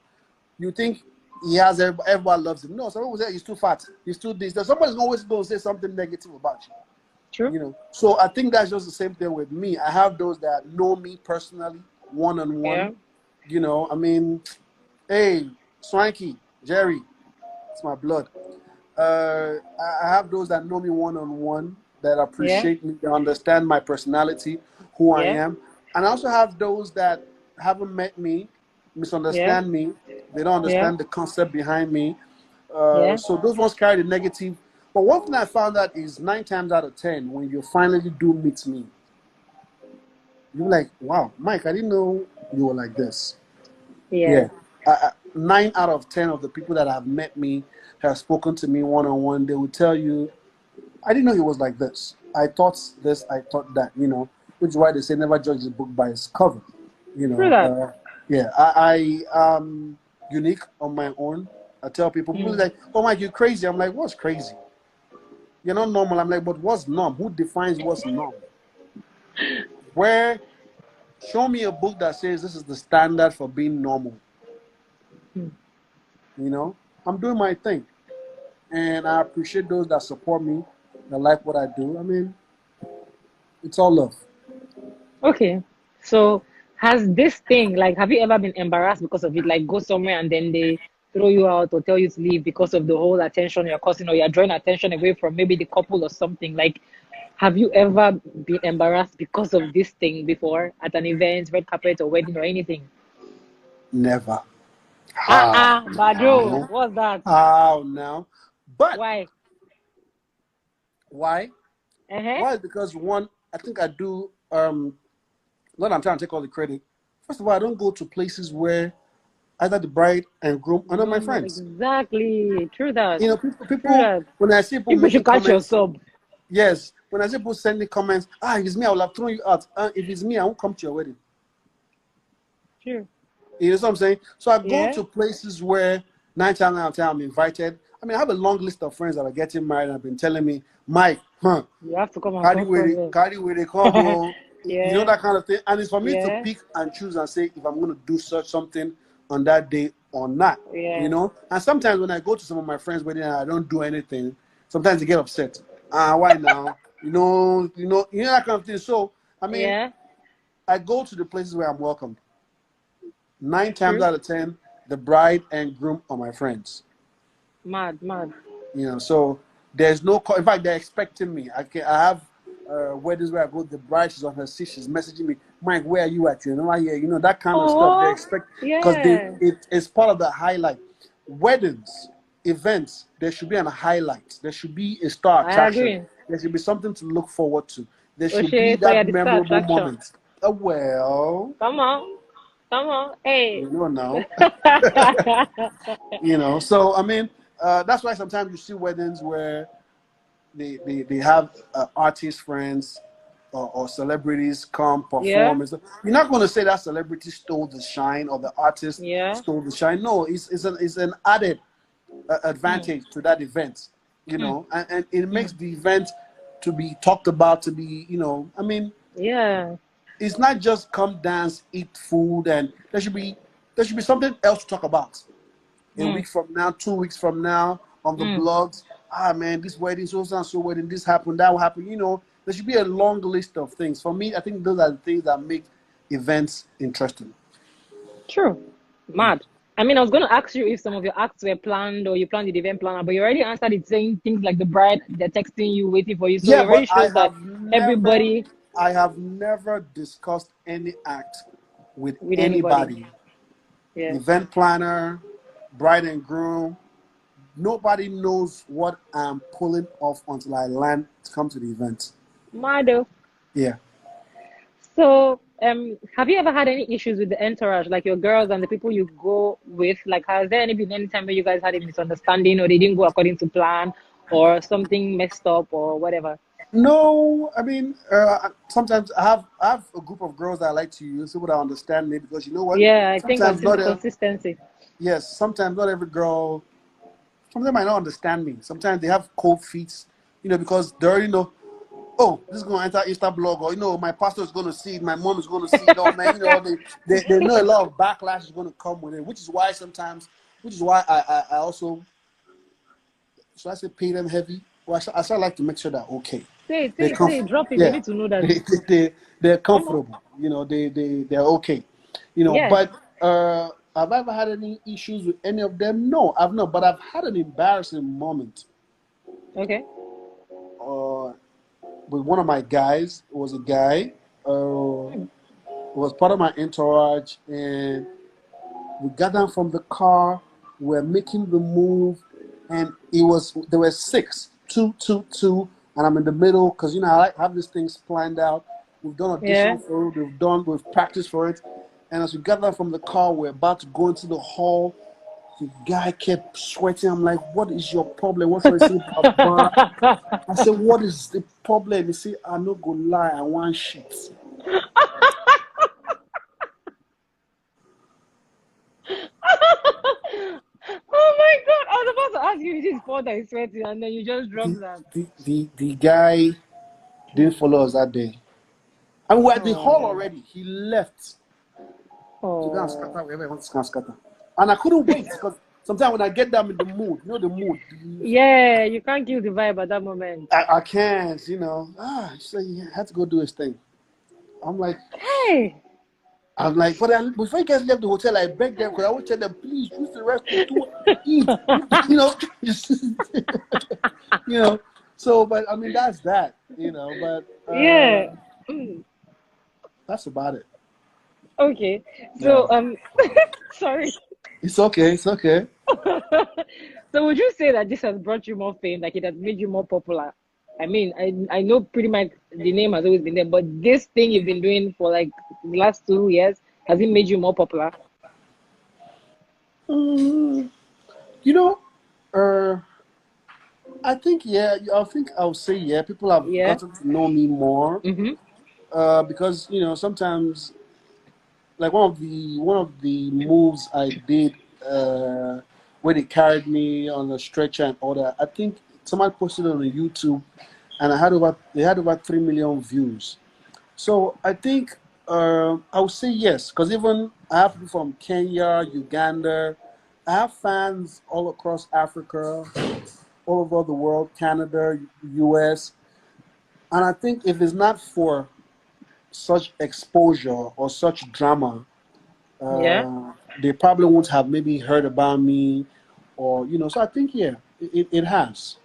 You think he has everybody loves him? No, someone will say he's too fat. He's too this. Somebody's always going to say something negative about you. True. You know, so I think that's just the same thing with me. I have those that know me personally, one on one. Yeah. You know, I mean, hey, Swanky, Jerry, it's my blood. I have those that know me one on one, that Yeah. appreciate me, that understand my personality, who I Yeah. am, and I also have those that haven't met me, Yeah. misunderstand me. They don't Yeah. understand the concept behind me. Yeah. So those ones carry the negative. But one thing I found out is 9 times out of 10, when you finally do meet me, you're like, wow, Mike, I didn't know you were like this. Yeah. Yeah. 9 out of 10 of the people that have met me, have spoken to me one on one, they will tell you, I didn't know he was like this. I thought this, I thought that, you know, which is why they say never judge a book by its cover. You True know, that. yeah, I am unique on my own. I tell people Hmm. are like, oh, Mike, you're crazy. I'm like, what's crazy? You're not normal. I'm like, but what's norm? Who defines what's norm? Where, show me a book that says this is the standard for being normal. Hmm. You know, I'm doing my thing. And I appreciate those that support me. I like what I do. I mean, it's all love. Okay. So has this thing, like, have you ever been embarrassed because of it? Like, go somewhere and then they throw you out or tell you to leave because of the whole attention you're causing, or you're drawing attention away from maybe the couple or something? Like, have you ever been embarrassed because of this thing before at an event, red carpet or wedding or anything? Never. How Badro, now? what's that? How now? But Why? why? Uh-huh. Why? Because one, I think I do. Not I'm trying to take all the credit. First of all, I don't go to places where either the bride and groom are not my No, friends. exactly. True that. You know, True people that. when I see people People making should catch your comments, sub. yes, when I see people sending comments, if it's me, I will have thrown you out. If it's me, I won't come to your wedding. True. You know what I'm saying? So I go Yeah. to places where 9 times out of 10 I'm invited. I mean, I have a long list of friends that are getting married and have been telling me, Mike, You have to come and talk for them. carry where they come, bro. You know Yeah. that kind of thing. And it's for me to Yeah. pick and choose and say if I'm going to do such something on that day or not. You Yeah. know? And sometimes when I go to some of my friends' wedding and I don't do anything, sometimes they get upset. Why now? You know that kind of thing. So I mean, Yeah. I go to the places where I'm welcomed. 9 times True. out of 10, the bride and groom are my friends. Mad, mad. You know, so there's no. In fact, they're expecting me. I have weddings where I go. The bride is on her seat. She's messaging me, Mike, where are you at? You know, here. You know that kind of stuff. They Oh, expect because yeah. it's part of the highlight. Weddings, events, there should be a highlight. There should be a star I attraction. agree. There should be something to look forward to. There should be O'Shea, so you're that the star memorable attraction. moment. Well, Come on. Come on. Hey. you know now. You know, so I mean, that's why sometimes you see weddings where they have artist friends or celebrities come Yeah. perform. You're not going to say that celebrity stole the shine or the artist Yeah. stole the shine. No, it's an added Mm. advantage to that event, you Mm. know, and it makes Mm. the event to be talked about, to be, I mean, Yeah. it's not just come dance, eat food, and there should be something else to talk about a Mm. week from now, 2 weeks from now on the Mm. blogs. Man, this wedding, so and so wedding, this happened, that will happen. You know, there should be a long list of things. For me, I think those are the things that make events interesting. True. Mad. I mean, I was going to ask you if some of your acts were planned or you planned the event planner, but you already answered it saying things like the bride, they're texting you, waiting for you. So it Yeah, already but shows that everybody I have never discussed any act with with anybody. anybody. Yeah. Event planner, bride and groom. Nobody knows what I'm pulling off until I land to come to the event. Mado. Yeah. So, have you ever had any issues with the entourage, like your girls and the people you go with? Like, has there been any time where you guys had a misunderstanding or they didn't go according to plan or something messed up or whatever? No, I mean, sometimes I have a group of girls that I like to use so that understand me because you know what? Yeah, I think I've Sometimes seen not the a, consistency. yes, sometimes not every girl. Sometimes might not understand me. Sometimes they have cold feet, because they already know. Oh, this is going to enter Insta blog, or my pastor is going to see it, my mom is going to see it. Oh man, they know a lot of backlash is going to come with it, which is why I also, should I say, pay them heavy. Well, I still like to make sure that okay. Say it, They're say it, say it, drop it. They yeah, need to know that. they're Come on. comfortable. They're okay. Yeah. But have I ever had any issues with any of them? No, I've not. But I've had an embarrassing moment Okay. uh, with one of my guys. It was a guy. It was part of my entourage, and we got down from the car. We were making the move, and there were six, two, and I'm in the middle because I like have these things planned out. We've done Yeah. audition for it. We've practiced for it, and as we got down from the car, we're about to go into the hall. The guy kept sweating. I'm like, "What is your problem?" What should I say, Papa? I said, "What is the problem?" He said, "I'm not gonna lie. I want shit." Oh my God. I was about to ask you if this sport that is sweating and then you just dropped The that. the guy didn't follow us that day. And we're at the hall Oh. already. He left to go and scatter Oh. wherever he wants to go and scatter. And I couldn't wait because sometimes when I get down in the mood, you know the mood. Yeah, you can't kill the vibe at that moment. I can't, you know. So he had to go do his thing. I'm like, Hey. but before you guys left the hotel, I begged them because I would tell them, please use the restroom to eat, you know, you know. So, but I mean, that's that, you know. But Yeah. that's about it. Okay. Yeah, So sorry. it's okay. It's okay. So would you say that this has brought you more fame, like it has made you more popular? I mean, I know pretty much the name has always been there, but this thing you've been doing for like the last 2 years, has it made you more popular? You know, I think yeah. I think I'll say yeah. People have Yeah. gotten to know me more Mm-hmm. because you know sometimes like one of the moves I did where they carried me on a stretcher and all that. I think someone posted it on YouTube, and they had over 3 million views. So I think I would say yes, because even I have people from Kenya, Uganda. I have fans all across Africa, all over the world, Canada, US, and I think if it's not for such exposure or such drama, Yeah. they probably won't have maybe heard about me, or you know. So I think yeah, it has.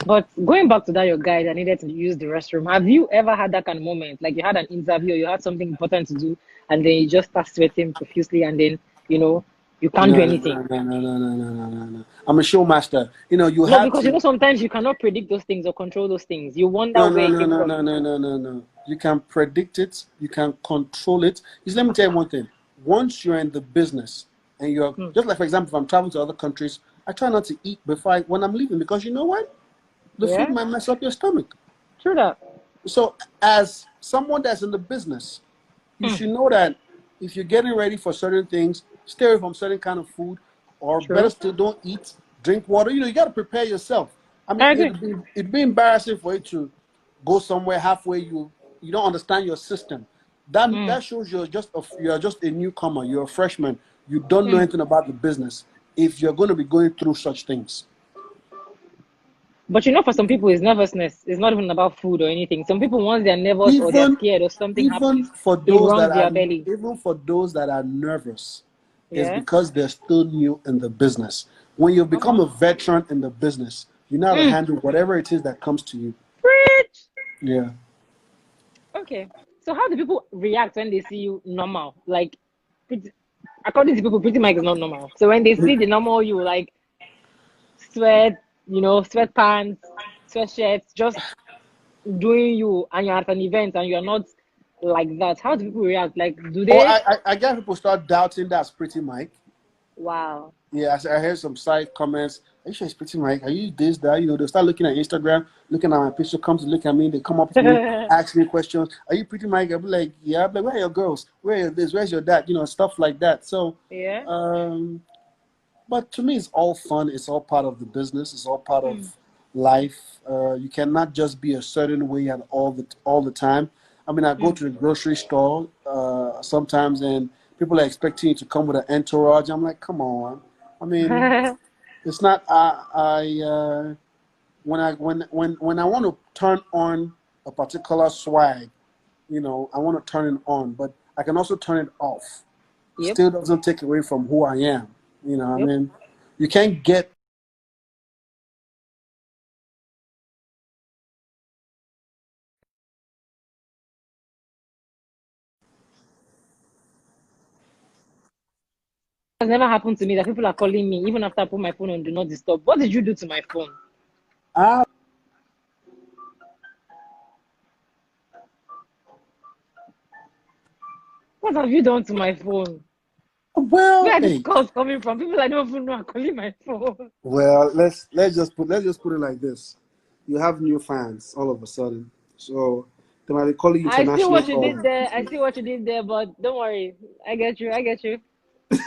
But going back to that, your guy that needed to use the restroom, have you ever had that kind of moment? Like you had an interview, or you had something important to do, and then you just start sweating profusely, and then, you can't do No, no, anything. no, no, no, no, no, no, no, no, no. I'm a show master. You know, you No, have because to. sometimes you cannot predict those things or control those things. You wonder No, where no, it no, came no, from. no, no, no, no, no. You can predict it. You can control it. Just let me tell you one thing. Once you're in the business and you're Hmm. just like, for example, if I'm traveling to other countries, I try not to eat when I'm leaving because you know what? The food Yeah, might mess up your stomach. true that. So, as someone that's in the business, you Hmm. should know that if you're getting ready for certain things, stay away from certain kind of food, or better True. still, don't eat, drink water. You know, you got to prepare yourself. I mean, I agree. it'd be embarrassing for you to go somewhere halfway you don't understand your system. Hmm. That shows you're just a newcomer. You're a freshman. You don't know Hmm. anything about the business. If you're going to be going through such things, But for some people, it's nervousness. It's not even about food or anything. Some people, once they're nervous or they're even scared or something even happens, for it those runs that are their belly. even for those that are nervous, is Yeah. because they're still new in the business. When you Come become on. a veteran in the business, you know how to Hmm. handle whatever it is that comes to you. Preach. Yeah. Okay. So how do people react when they see you normal? Like, pretty, according to people, Pretty Mike is not normal. So when they see the normal you, like sweat, sweatpants, sweatshirts, just doing you, and you're at an event and you're not like that, how do people react? Like, do Oh, they? I get people start doubting that's Pretty Mike. Wow. Yeah, I heard some side comments. Are you sure it's Pretty Mike? Are you this, that? You know, they start looking at Instagram, looking at my picture, come to look at me, they come up to me, ask me questions. Are you Pretty Mike? I'll be like, yeah. I'll be like, where are your girls? Where are this? Where's your dad? You know, stuff like that. So, Yeah. um, but to me, it's all fun. It's all part of the business. It's all part Hmm. of life. You cannot just be a certain way and all the time. I mean, I go Hmm. to the grocery store sometimes, and people are expecting you to come with an entourage. I'm like, come on. I mean, it's not. When I want to turn on a particular swag, you know, I want to turn it on, but I can also turn it off. Yep. Still doesn't take away from who I am. You know, I Yep. mean, you can't get. Has never happened to me that people are calling me even after I put my phone on do not disturb. What did you do to my phone? Ah, What have you done to my phone? Where well, are these hey, calls coming from? People I don't even know are calling my phone. well, let's just put it like this. You have new fans all of a sudden, so they might be calling you I see international what you calls. did there. I see what you did there, but don't worry. I get you. I get you.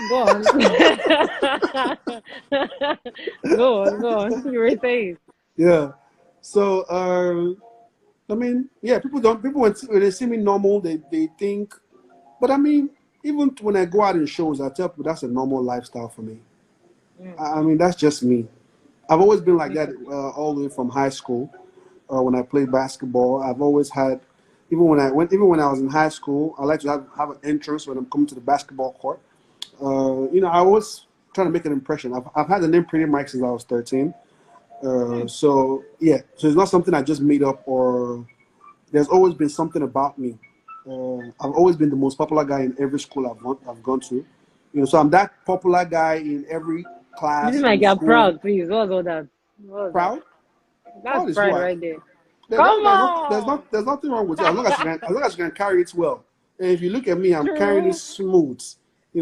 Go on. Go on. Go on. You were saying. Yeah. So, I mean, yeah, people when they see me normal, they think, but I mean, even when I go out in shows, I tell people that's a normal lifestyle for me. I mean, that's just me. I've always been like that all the way from high school. When I played basketball, I've always had, even when I was in high school, I like to have an entrance when I'm coming to the basketball court. I always try to make an impression. I've had the name Pretty Mike since I was 13. So yeah, so it's not something I just made up, or there's always been something about me. I've always been the most popular guy in every school I've gone to. So I'm that popular guy in every class Like in you're school. proud, please. What's all that? What's that? Proud, That's proud is who pride I am. right there. Come on! There's nothing wrong with it as long as you can carry it well. And if you look at me, I'm carrying it True. smooth.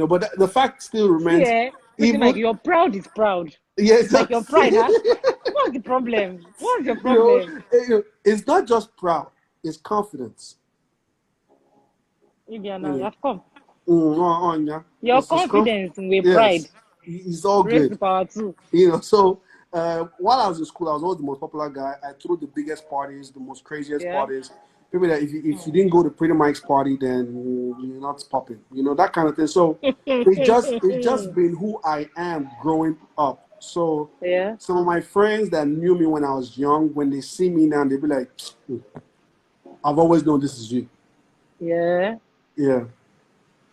But the fact still See, remains, Pretty Mike, even your proud is proud. yes, Like your pride, huh? What's the problem? What's your problem? it's not just proud; it's confidence. India now, you You have come. yeah. Your It's confidence with pride. yes, it's all Raise the good. power too. So while I was in school, I was always the most popular guy. I threw the biggest parties, the most craziest Yeah. parties. People that if you didn't go to Pretty Mike's party, then you're not popping. That kind of thing. So it just been who I am growing up. So Yeah. some of my friends that knew me when I was young, when they see me now, they be like, "I've always known this is you." Yeah. Yeah.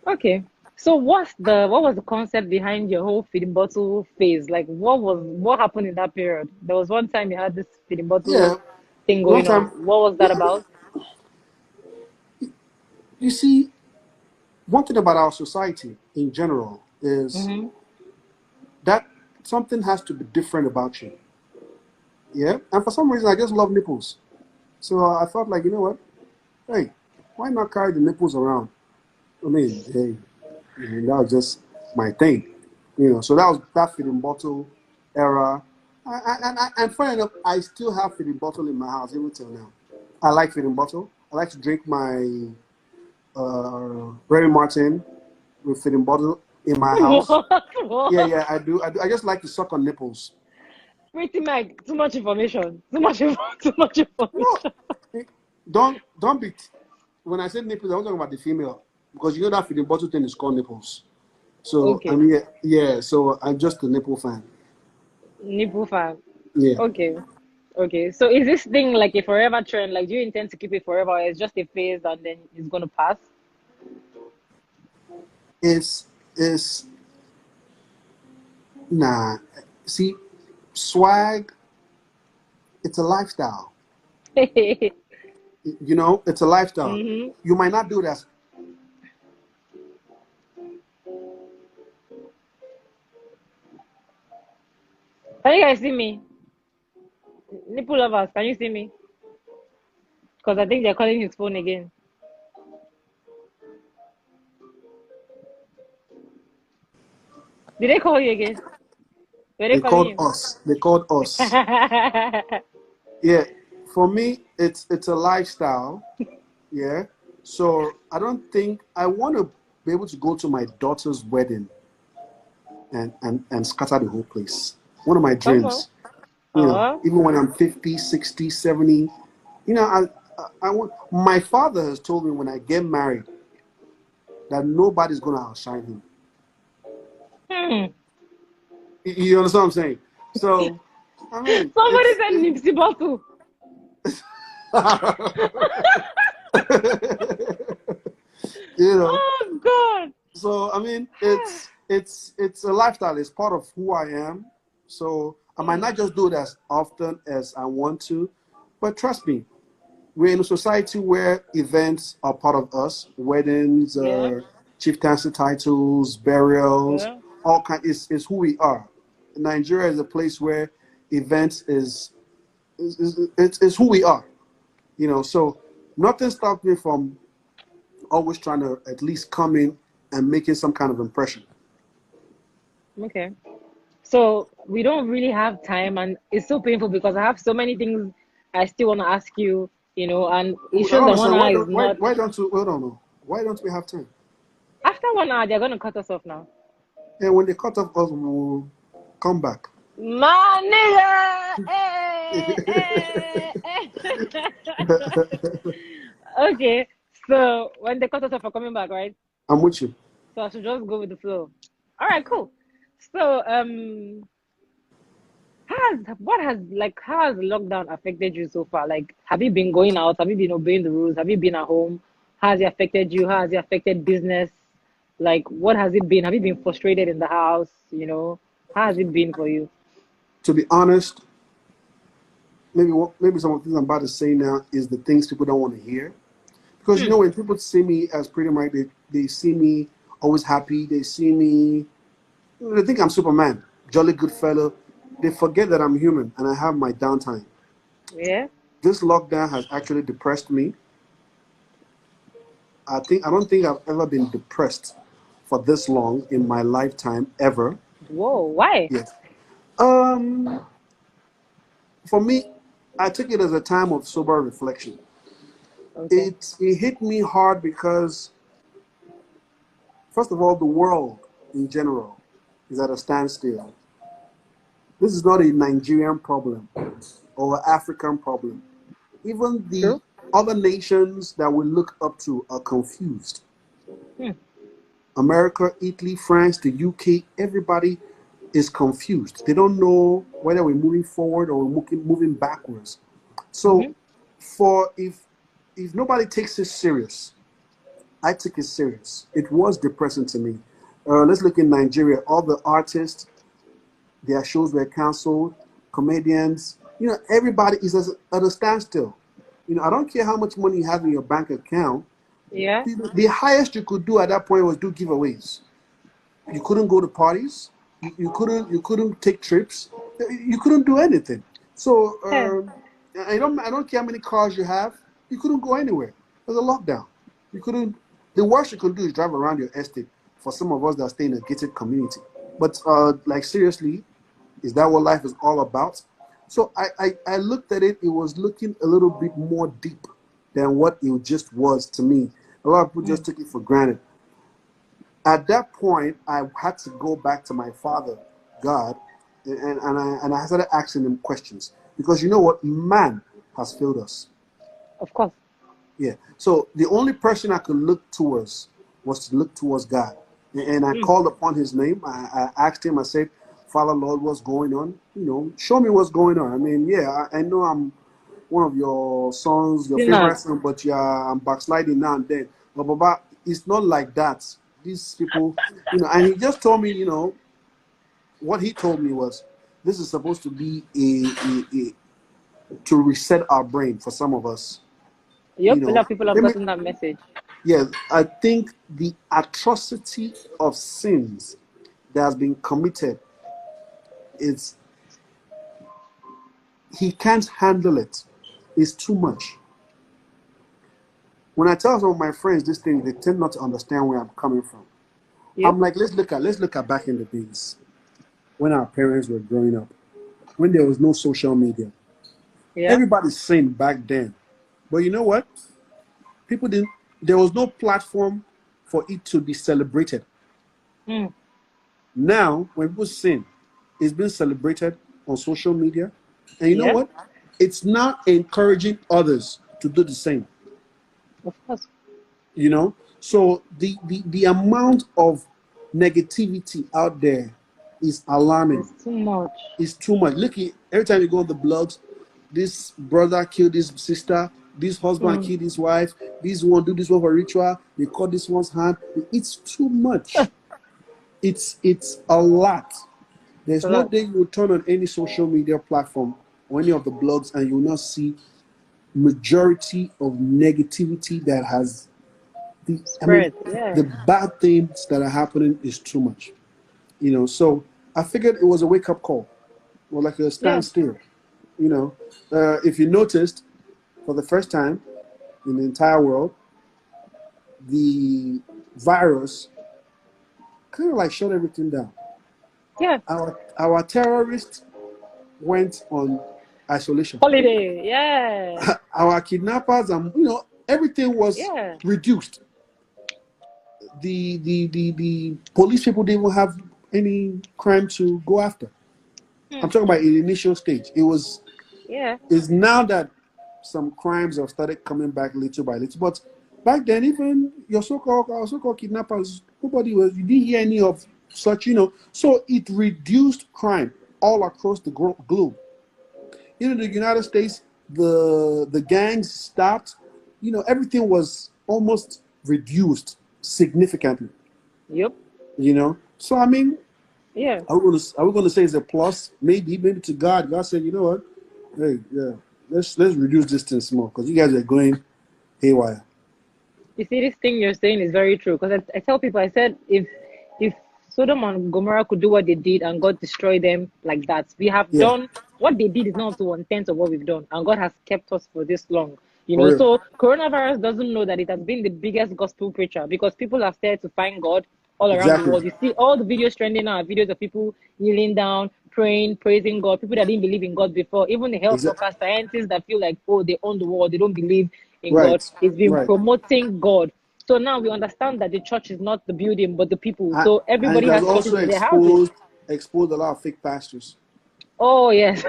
Okay. So what was the concept behind your whole feeding bottle phase? Like what happened in that period? There was one time you had this feeding Yeah. bottle thing One going on. time, What was that yeah. about? You see, one thing about our society in general is Mm-hmm. that something has to be different about you. Yeah. And for some reason, I just love nipples. So I thought, like, you know what? Hey, why not carry the nipples around? I mean, hey, that was just my thing. So that was that feeding bottle era. And funny enough, I still have feeding bottle in my house even till now. I like feeding bottle. I like to drink my Ray Martin with feeding bottle in my house. What? Yeah, What? yeah, I do. I just like to suck on nipples. Pretty Mike, too much information. Too much No, information. eh, don't be. When I say nipples, I'm talking about the female because you know that feeding bottle thing is called nipples. So I Okay. mean, yeah. So I'm just a nipple fan. Nipple fan. Yeah, Okay. Okay. So is this thing like a forever trend? Like do you intend to keep it forever or it's just a phase and then it's gonna pass? it's nah. See, swag. It's a lifestyle. It's a lifestyle. Mm-hmm. You might not do it as Can you guys see me? Nipple lovers, can you see me? Because I think they're calling his phone again. Did they call you again? Were they they calling called you? us. They called us. Yeah, for me, it's a lifestyle. Yeah, so I don't think I want to be able to go to my daughter's wedding and scatter the whole place. One of my Come on. dreams. Oh. Even when I'm 50, 60, 70, I want. My father has told me when I get married that nobody's gonna outshine him. Hmm. You understand what I'm saying? So, I mean, Somebody said Nipsey Bottle. you know. Oh God. So I mean, it's a lifestyle. It's part of who I am. So I might not just do it as often as I want to, but trust me, we're in a society where events are part of us. Weddings, Yeah. chieftaincy titles, burials, Yeah. all kind is who we are. Nigeria is a place where events is who we are. So nothing stops me from always trying to at least come in and making some kind of impression. Okay. So we don't really have time, and it's so painful because I have so many things I still want to ask you, and it I shows don't that one understand hour is not. why don't you? I don't know. Why don't we have time? After 1 hour, they're going to cut us off now. And when they cut off us, we'll come back. My nigga! Okay, so when they cut us off for coming back, right? I'm with you. So I should just go with the flow. All right, cool. So, how has lockdown affected you so far? Like, have you been going out? Have you been obeying the rules? Have you been at home? How has it affected you? How has it affected business? Like, what has it been? Have you been frustrated in the house? How has it been for you? To be honest, maybe some of the things I'm about to say now is the things people don't want to hear. Because Hmm. when people see me as Pretty Mike, they see me always happy. They see me, they think I'm Superman, jolly good fellow. They forget that I'm human and I have my downtime. Yeah. This lockdown has actually depressed me. I don't think I've ever been depressed for this long in my lifetime ever. Whoa. Why? Yes. Um, for me, I took it as a time of sober reflection. Okay. It hit me hard because, first of all, the world in general is at a standstill. This is not a Nigerian problem or an African problem. Even the True. other nations that we look up to are confused. Hmm. America, Italy, France, the UK, everybody is confused. They don't know whether we're moving forward or we're moving backwards. So, Mm-hmm. for if nobody takes it serious, I took it serious. It was depressing to me. Let's look in Nigeria. All the artists, their shows were canceled. Comedians, everybody is at a standstill. I don't care how much money you have in your bank account. Yeah. The highest you could do at that point was do giveaways. You couldn't go to parties. You couldn't take trips. You couldn't do anything. So Yeah. I don't care how many cars you have. You couldn't go anywhere. There's a lockdown. You couldn't. The worst you could do is drive around your estate. For some of us that stay in a gated community, but like seriously, is that what life is all about? So I looked at it. It was looking a little bit more deep than what it just was to me. A lot of people Hmm. just took it for granted. At that point, I had to go back to my father, God, and I started asking him questions because you know what, man has failed us. Of course. Yeah. So the only person I could look towards was to look towards God, and I Hmm. called upon His name. I asked Him. I said, "Father, Lord, what's going on? Show me what's going on." I mean, yeah, I know I'm one of your sons, your Sinners. favorite son, but yeah, I'm backsliding now and then. But Baba, it's not like that. These people, and he just told me, what he told me was, this is supposed to be to reset our brain for some of us. You Yep. A lot know, of people have let me, gotten that message. yeah, I think the atrocity of sins that has been committed is he can't handle it. It's too much. When I tell some of my friends this thing, they tend not to understand where I'm coming from. Yep. I'm like, let's look at back in the days when our parents were growing up, when there was no social media. Yeah. Everybody sinned back then. But you know what? People didn't there was no platform for it to be celebrated. Hmm. Now, when people sin, it's being celebrated on social media. And you know Yeah. what? It's now encouraging others to do the same. Of course. So the amount of negativity out there is alarming. It's too much. It's too much. Look, every time you go on the blogs, this brother killed his sister, this husband Hmm. killed his wife, this one do this one for ritual, they cut this one's hand. It's too much. It's a lot. It's There's a no lot. day you will turn on any social media platform or any of the blogs and you will not see majority of negativity that has I mean, Spread. Yeah. the bad things that are happening is too much. So I figured it was a wake up call, or like a Yeah. standstill. If you noticed, for the first time in the entire world, the virus kind of like shut everything down. Yeah. Our terrorists went on isolation. Holiday. Yeah. Our kidnappers and everything was Yeah. reduced. The police people didn't even have any crime to go after. Hmm. I'm talking about in the initial stage. Yeah. It's now that some crimes have started coming back little by little. But back then, even our so-called kidnappers, you didn't hear any of such, so it reduced crime all across the globe. In the United States, the gangs stopped. Everything was almost reduced significantly. Yep. So I mean, Yeah. are we gonna say it's a plus? Maybe to God. God said, you know what? Hey, yeah, let's reduce this thing small because you guys are going haywire. You see, this thing you're saying is very true. Because I tell people, I said, if Sodom and Gomorrah could do what they did and God destroy them like that, we have Yeah, done what they did is not to 1/10 of what we've done, and God has kept us for this long. for real. So coronavirus doesn't know that it has been the biggest gospel preacher because people have started to find God all around the Exactly. world. You see all the videos trending now are videos of people kneeling down, praying, praising God, people that didn't believe in God before, even the health Exactly. workers, scientists that feel like, oh, they own the world, they don't believe in God. Right. It's been Right. promoting God. So now we understand that the church is not the building, but the people. So And it everybody has has churches also in their houses. exposed a lot of fake pastors. Oh yes.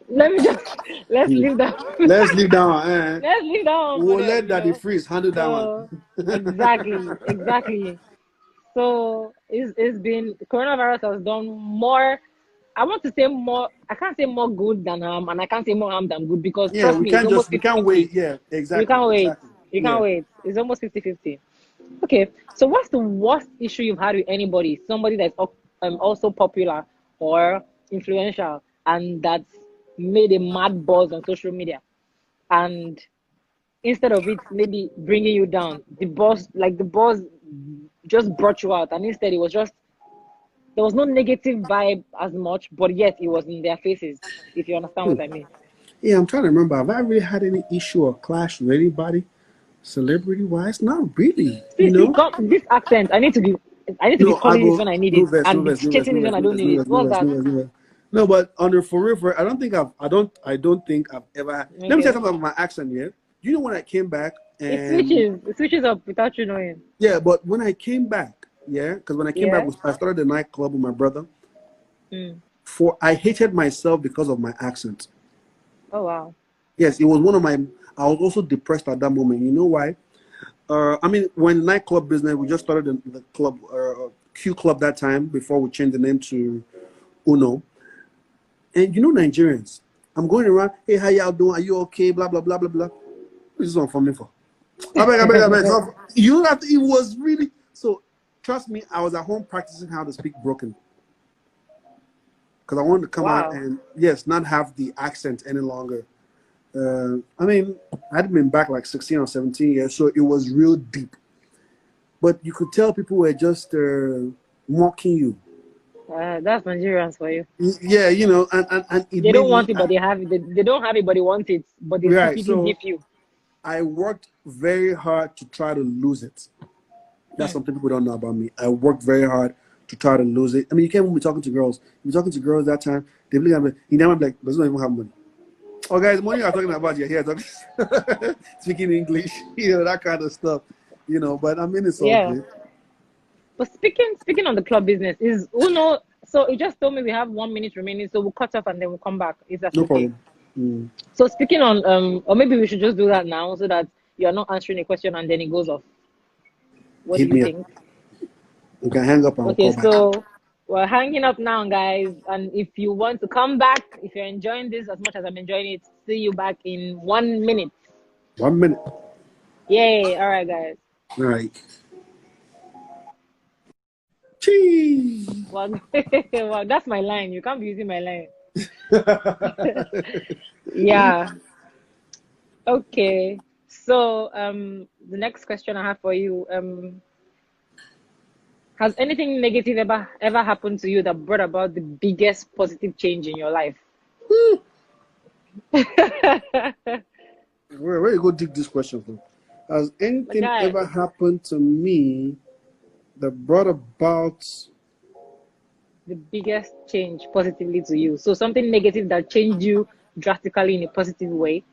Let me just let's Hmm. leave that. Let's leave that one. Let's leave that one for We'll them. let Daddy Freeze handle that one. So exactly. So it's been coronavirus has done more. I want to say more. I can't say more good than harm, and I can't say more harm than good because Yeah, trust me, it's almost we 50 can't 50. wait. Yeah, You exactly, can't wait. exactly. You can't Yeah. wait. It's almost 50 50. Okay, so what's the worst issue you've had with anybody? Somebody that's also popular or influential and that's made a mad buzz on social media. And instead of it maybe bringing you down, the buzz just brought you out. And instead, it was just, there was no negative vibe as much, but yet it was in their faces, if you understand Hmm. what I mean. Yeah, I'm trying to remember. Have I really had any issue or clash with anybody, celebrity wise? Not really. See, this accent, I need to be No, I calling it go when I need no it vest, no and be vest, no vest, chasing no it when vest, I no don't vest, no need it. vest, no What's vest, that? no vest, no vest. No, but on the for real, I don't think I don't think I've ever had. Let me tell you Okay. something about my accent. Yeah, you know when I came back It switches up without you knowing. yeah, but when I came back, yeah, because when I came back, Yeah. I started a nightclub with my brother. Mm. I hated myself because of my accent. Oh wow. Yes, it was one of my. I was also depressed at that moment. You know why? I mean, when nightclub business, we just started the club, Q Club that time before we changed the name to Uno. And Nigerians, I'm going around, hey, how y'all doing? Are you okay? Blah blah blah blah blah. This is one for me for. I beg. You don't have to, it was really so. Trust me, I was at home practicing how to speak broken because I wanted to come out Wow. and yes, not have the accent any longer. I mean, I'd been back like 16 or 17 years, so it was real deep. But you could tell people were just mocking you. That's Nigerians for you. Yeah, and it They made don't me want it, but they have it. They don't have it, but they want it. But they right. secretly So give you. I worked very hard to try to lose it. That's Hmm. something people don't know about me. I worked very hard to try to lose it. I mean, you can't even be talking to girls. You're talking to girls that time. They believe I'm you never be like, does not even have money. Oh, guys, the money you're talking about, you're here talking, speaking English, that kind of stuff. But I mean, it's all Yeah. good. But speaking on the club business, is Uno. So you just told me we have 1 minute remaining, so we'll cut off and then we'll come back. Is that No okay? problem. Mm. So speaking on or maybe we should just do that now so that you're not answering a question and then it goes off. What do Hit you me up. think? You can hang up and we'll Okay, call back. so we're hanging up now, guys. And if you want to come back, if you're enjoying this as much as I'm enjoying it, see you back in 1 minute. 1 minute. Yay! All right, guys. All right. Cheese. Well, well, that's my line. You can't be using my line. Yeah. Okay. So, the next question I have for you, has anything negative ever happened to you that brought about the biggest positive change in your life? Where you go dig this question from? Has My anything guy, ever happened to me that brought about the biggest change positively to you. So something negative that changed you drastically in a positive way.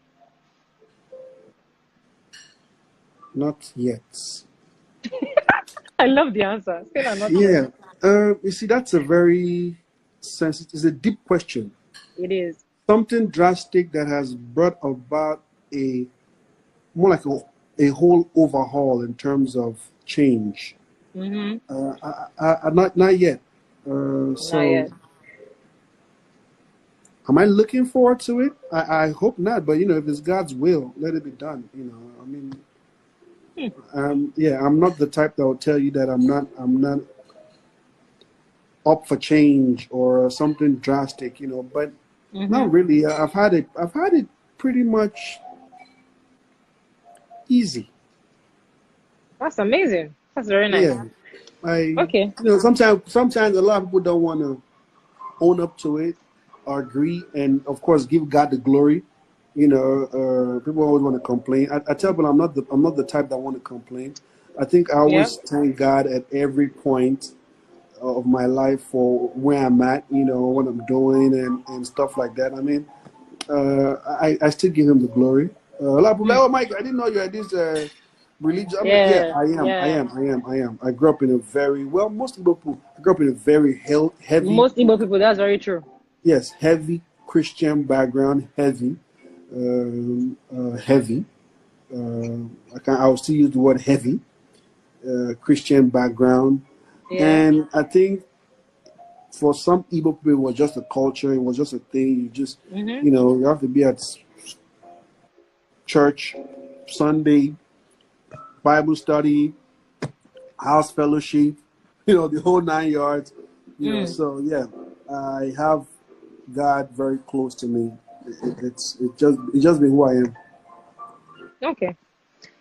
not yet? I love the answer. Still are not yet. Yeah. You see, that's a very sensitive, it's a deep question. It is. Something drastic that has brought about more like a whole overhaul in terms of change. Not yet. Not So yet. am I looking forward to it? I hope not, but if it's God's will, let it be done. I mean, yeah, I'm not the type that will tell you that I'm not up for change or something drastic, but not really. I've had it pretty much easy. That's amazing. That's very nice. Yeah. I Okay. sometimes a lot of people don't want to own up to it or agree and of course give God the glory. People always want to complain. I tell people I'm not the type that want to complain. I think I Yeah. always thank God at every point of my life for where I'm at, what I'm doing and stuff like that. I mean, I still give him the glory. A lot of people are like, oh, Mike, I didn't know you had this religion. I'm like, yeah, Yeah. I am, I Yeah. am, I am, I am. I grew up in a very well. Most people, I grew up in a very heavy, Most Igbo people, that's very true. yes, heavy Christian background, heavy. I'll still use the word heavy. Christian background, Yeah. and I think for some Igbo people, it was just a culture. It was just a thing. You have to be at church, Sunday, Bible study, house fellowship, the whole 9 yards. So yeah, I have God very close to me. It's just been who I am. Okay.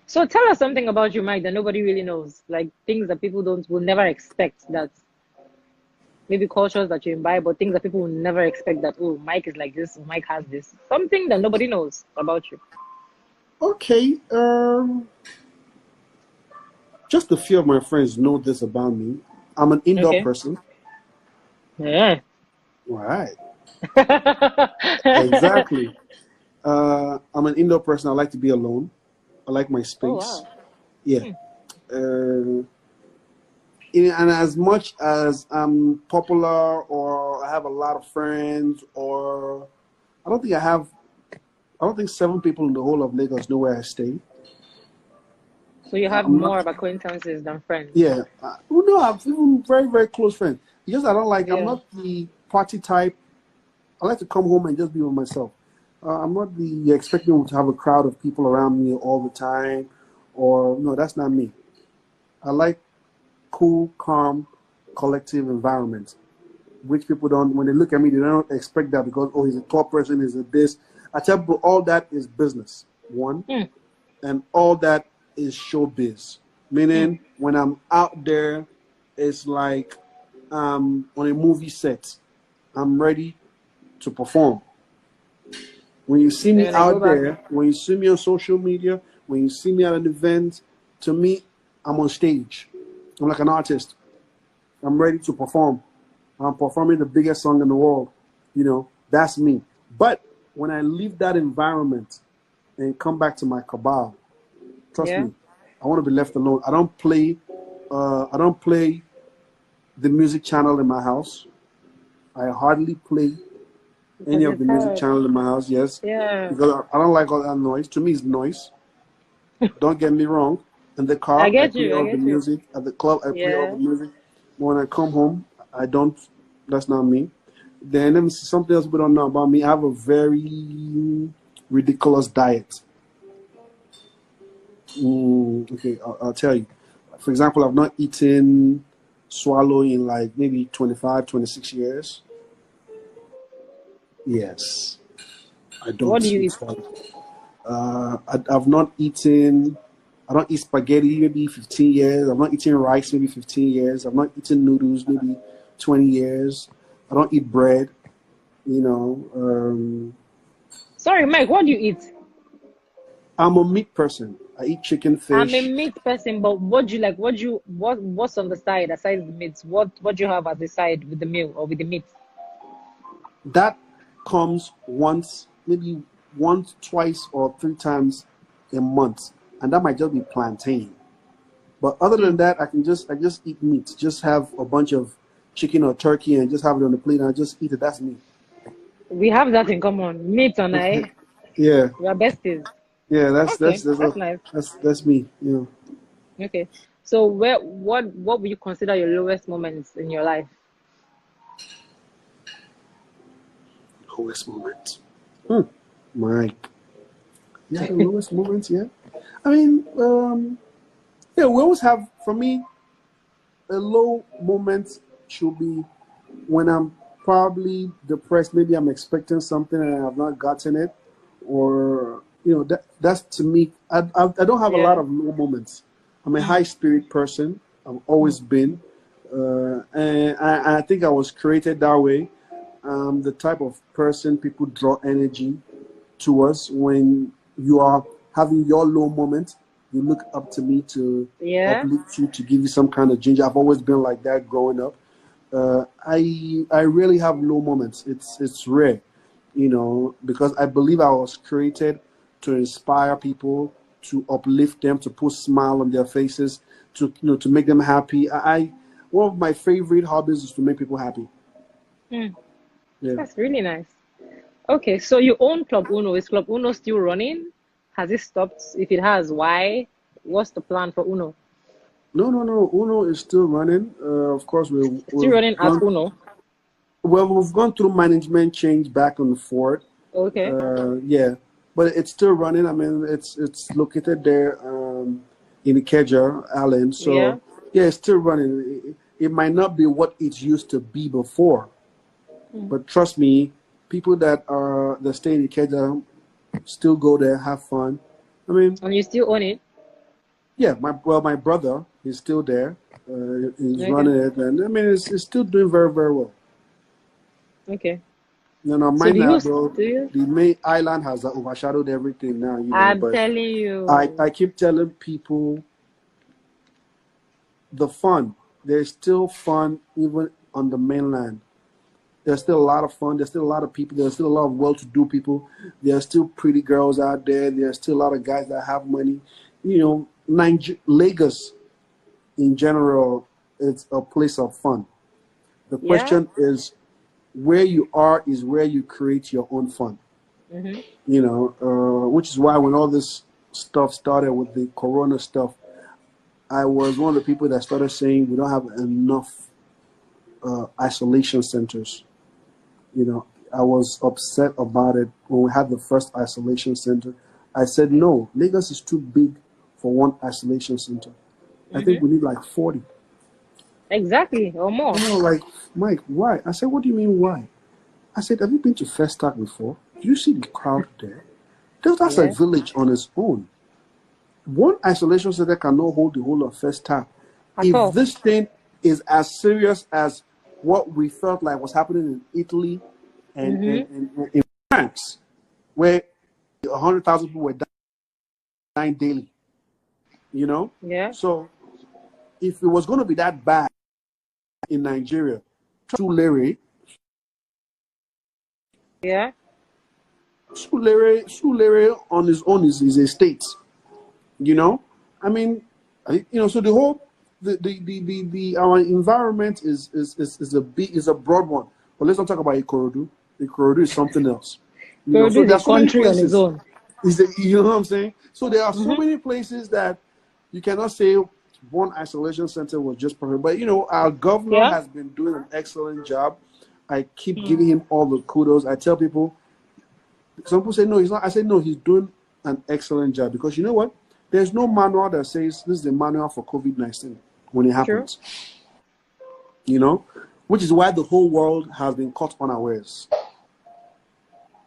So tell us something about you, Mike, that nobody really knows. Like things that people don't will never expect that maybe cultures that you imbibe, but things that people will never expect that, oh, Mike is like this, or Mike has this. Something that nobody knows about you. Okay, just a few of my friends know this about me. I'm an indoor Okay. person. Yeah. All right, exactly. I'm an indoor person. I like to be alone. I like my Oh space. wow. Yeah. Uh, and as much as I'm popular or I have a lot of friends, or I don't think I have, I don't think 7 people in the whole of Lagos know where I stay. So you have I'm not. more of acquaintances than friends. Yeah. Well, no, I'm even very very close friends. It's just I don't like. I'm Yeah. not the party type. I like to come home and just be with myself. I'm not the expecting to have a crowd of people around me all the time, or no, that's not me. I like cool, calm, collective environment, which people don't. When they look at me, they don't expect that because oh, he's a top person, he's a this. I tell people all that is business. One, Mm. and all that is showbiz. Meaning, when I'm out there, it's like on a movie set. I'm ready to perform. When you see Then me when I go out back, there, when you see me on social media, when you see me at an event, to me, I'm on stage. I'm like an artist. I'm ready to perform. I'm performing the biggest song in the world. That's me. But when I leave that environment and come back to my cabal, trust yeah, me, I want to be left alone. I don't play. I don't play the music channel in my house. I hardly play any because of it's the music hard. channel in my house. Yes, Yeah. because I don't like all that noise. To me, it's noise. Don't get me wrong. In the I car, I get play you. I all the get you. music. At the club, I play all the Yeah. music. When I come home, I don't. That's not me. Then let me see something else people don't know about me. I have a very ridiculous diet. Okay, I'll tell you. For example, I've not eaten swallow in like maybe 25, 26 years. Yes, I What don't do you eat eat? swallow. I've not eaten. I don't eat spaghetti maybe 15 years. I've not eaten rice maybe 15 years. I've not eaten noodles maybe 20 years. I don't eat bread. You know, Sorry, Mike. What do you eat? I'm a meat person. I eat chicken, I'm a fish. meat person, but what do you like? What's on the side aside the meat? What do you have as a side with the meal or with the meat? That comes once, maybe once, twice, or 3 times a month, and that might just be plantain. But other than that, I just eat meat. Just have a bunch of chicken or turkey and just have it on the plate and I just eat it. That's me. We have that in common. Meat and I, Yeah, we are besties. yeah. That's Okay, that's that's that's a, nice. that's that's me. Okay. So what would you consider your lowest moments in your life? Lowest moment. Mike. Yeah, the lowest moments, yeah. I mean, yeah, we always have, for me, a low moment should be when I'm probably depressed. Maybe I'm expecting something and I have not gotten it, or that's to me. I don't have a lot Yeah. of low moments. I'm a high spirit person. I've always been, and I think I was created that way. The type of person people draw energy towards when you are having your low moment. You look up to me to Yeah. uplift you, to give you some kind of ginger. I've always been like that growing up. I really have low moments. It's rare, because I believe I was created to inspire people, to uplift them, to put smile on their faces, to make them happy. One of my favorite hobbies is to make people happy. Hmm. Yeah. That's really nice. Okay, so you own Club Uno. Is Club Uno still running? Has it stopped? If it has, why? What's the plan for Uno? No, no, no. Uno is still running. Of course, Still running as Uno. we've gone through management change back and forth. Okay. Yeah, but it's still running. I mean, it's located there in Ikeja, Allen. Yeah. So yeah, it's still running. It might not be what it used to be before, but trust me, people that stay in Ikeja still go there, have fun. I mean, And you still own it? yeah, my brother is still there. He's Okay. running it, and I mean, it's still doing very, very well. Okay. So Mine do now, you bro. do you? The main island has overshadowed everything now, I'm But telling I you. keep telling people the fun. There's still fun even on the mainland. There's still a lot of fun. There's still a lot of people. There's still a lot of well-to-do people. There are still pretty girls out there. There's still a lot of guys that have money. Lagos in general, it's a place of fun. The Yeah. question is, where you are is where you create your own fun. Mm-hmm. Which is why when all this stuff started with the corona stuff, I was one of the people that started saying we don't have enough isolation centers. I was upset about it when we had the first isolation center. I said, no, Lagos is too big for one isolation center. I think Mm-hmm. we need like 40. Exactly, or more. Like, Mike, why? I said, what do you mean, why? I said, have you been to Festac before? Do you see the crowd there? That's a Yeah. village on its own. One isolation center cannot hold the whole of Festac. At If all. this thing is as serious as what we felt like was happening in Italy Mm-hmm. and in France, where 100,000 people were dying daily, Yeah. So if it was going to be that bad in Nigeria, Sulere, Yeah. Sulere on his own is a state, I mean, so the whole the our environment is a broad one. But let's not talk about Ikorodu. Ikorodu is something else. Peru So is there a are so many country on its places. own. You know what I'm saying? So there are so Mm-hmm. many places that you cannot say one isolation center was just perfect. But our governor Yeah. has been doing an excellent job. I keep giving him all the kudos. I tell people, some people say no, he's not. I say no, he's doing an excellent job because you know what? There's no manual that says this is the manual for COVID-19 when it True. happens. Which is why the whole world has been caught unawares.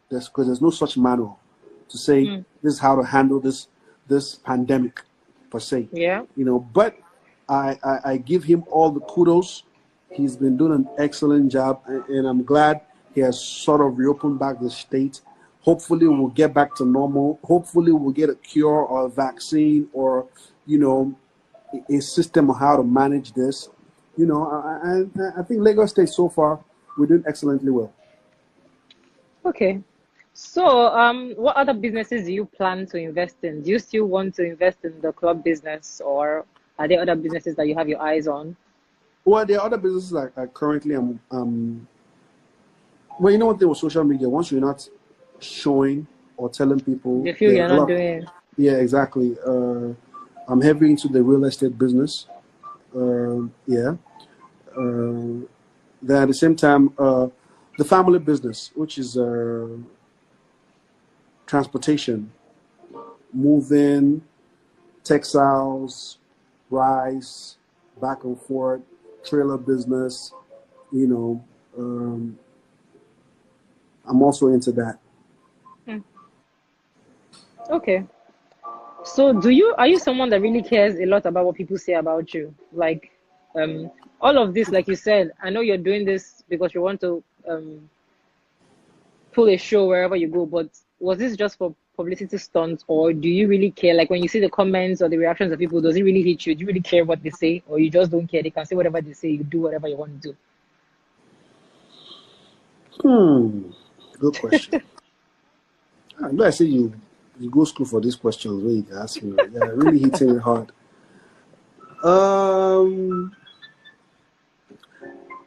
Because there's no such manual to say this is how to handle this pandemic per se. Yeah. But I give him all the kudos. He's been doing an excellent job, and I'm glad he has sort of reopened back the state. Hopefully, we'll get back to normal. Hopefully, we'll get a cure or a vaccine or, a system of how to manage this. I think Lagos State so far, we're doing excellently well. Okay. So, what other businesses do you plan to invest in? Do you still want to invest in the club business, or are there other businesses that you have your eyes on? Well, there are other businesses I currently am. Well, you know what? There was social media. Once you're not showing or telling people, They feel there's you're a not lot. doing. Yeah, exactly. I'm heavy into the real estate business. Yeah. Then at the same time, the family business, which is transportation, moving, textiles, rice, back and forth, trailer business, you know, I'm also into that. Okay. So are you someone that really cares a lot about what people say about you? Like, all of this, like you said, I know you're doing this because you want to pull a show wherever you go, but was this just for publicity stunts, or do you really care? Like when you see the comments or the reactions of people, does it really hit you? Do you really care what they say, or you just don't care? They can say whatever they say, you do whatever you want to do. Good question. I'm glad I say you go school for these questions when you ask me. Yeah, really hitting it hard.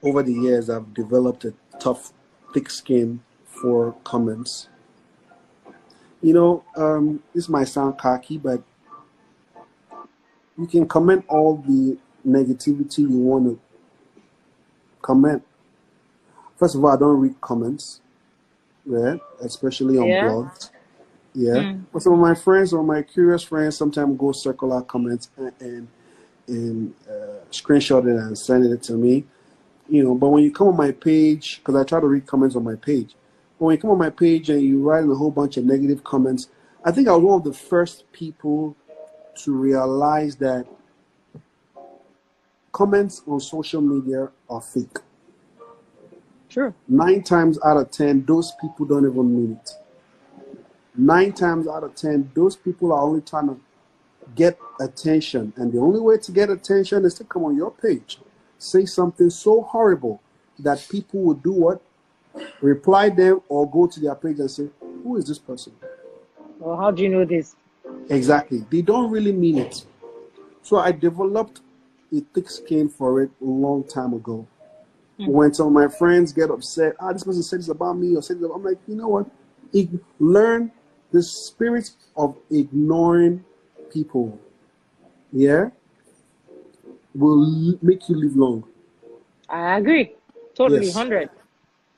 Over the years, I've developed a tough, thick skin for comments. You know, this might sound cocky, but you can comment all the negativity you want to comment. First of all, I don't read comments, yeah, especially on blogs. Yeah, but some of my friends or my curious friends sometimes go circle our comments and screenshot it and send it to me. You know, but when you come on my page, because I try to read comments on my page, but when you come on my page and you write a whole bunch of negative comments, I think I was one of the first people to realize that comments on social media are fake. Sure. 9 times out of 10, those people don't even mean it. 9 times out of 10, those people are only trying to get attention. And the only way to get attention is to come on your page, say something so horrible that people will do what? Reply them or go to their page and say, who is this person? Well, how do you know this? Exactly. They don't really mean it. So I developed a thick skin for it a long time ago. When some of my friends get upset, this person said this about me or said this about, I'm like, you know what? Learn the spirit of ignoring people. Yeah? Will make you live long. I agree. Totally, Yes. 100.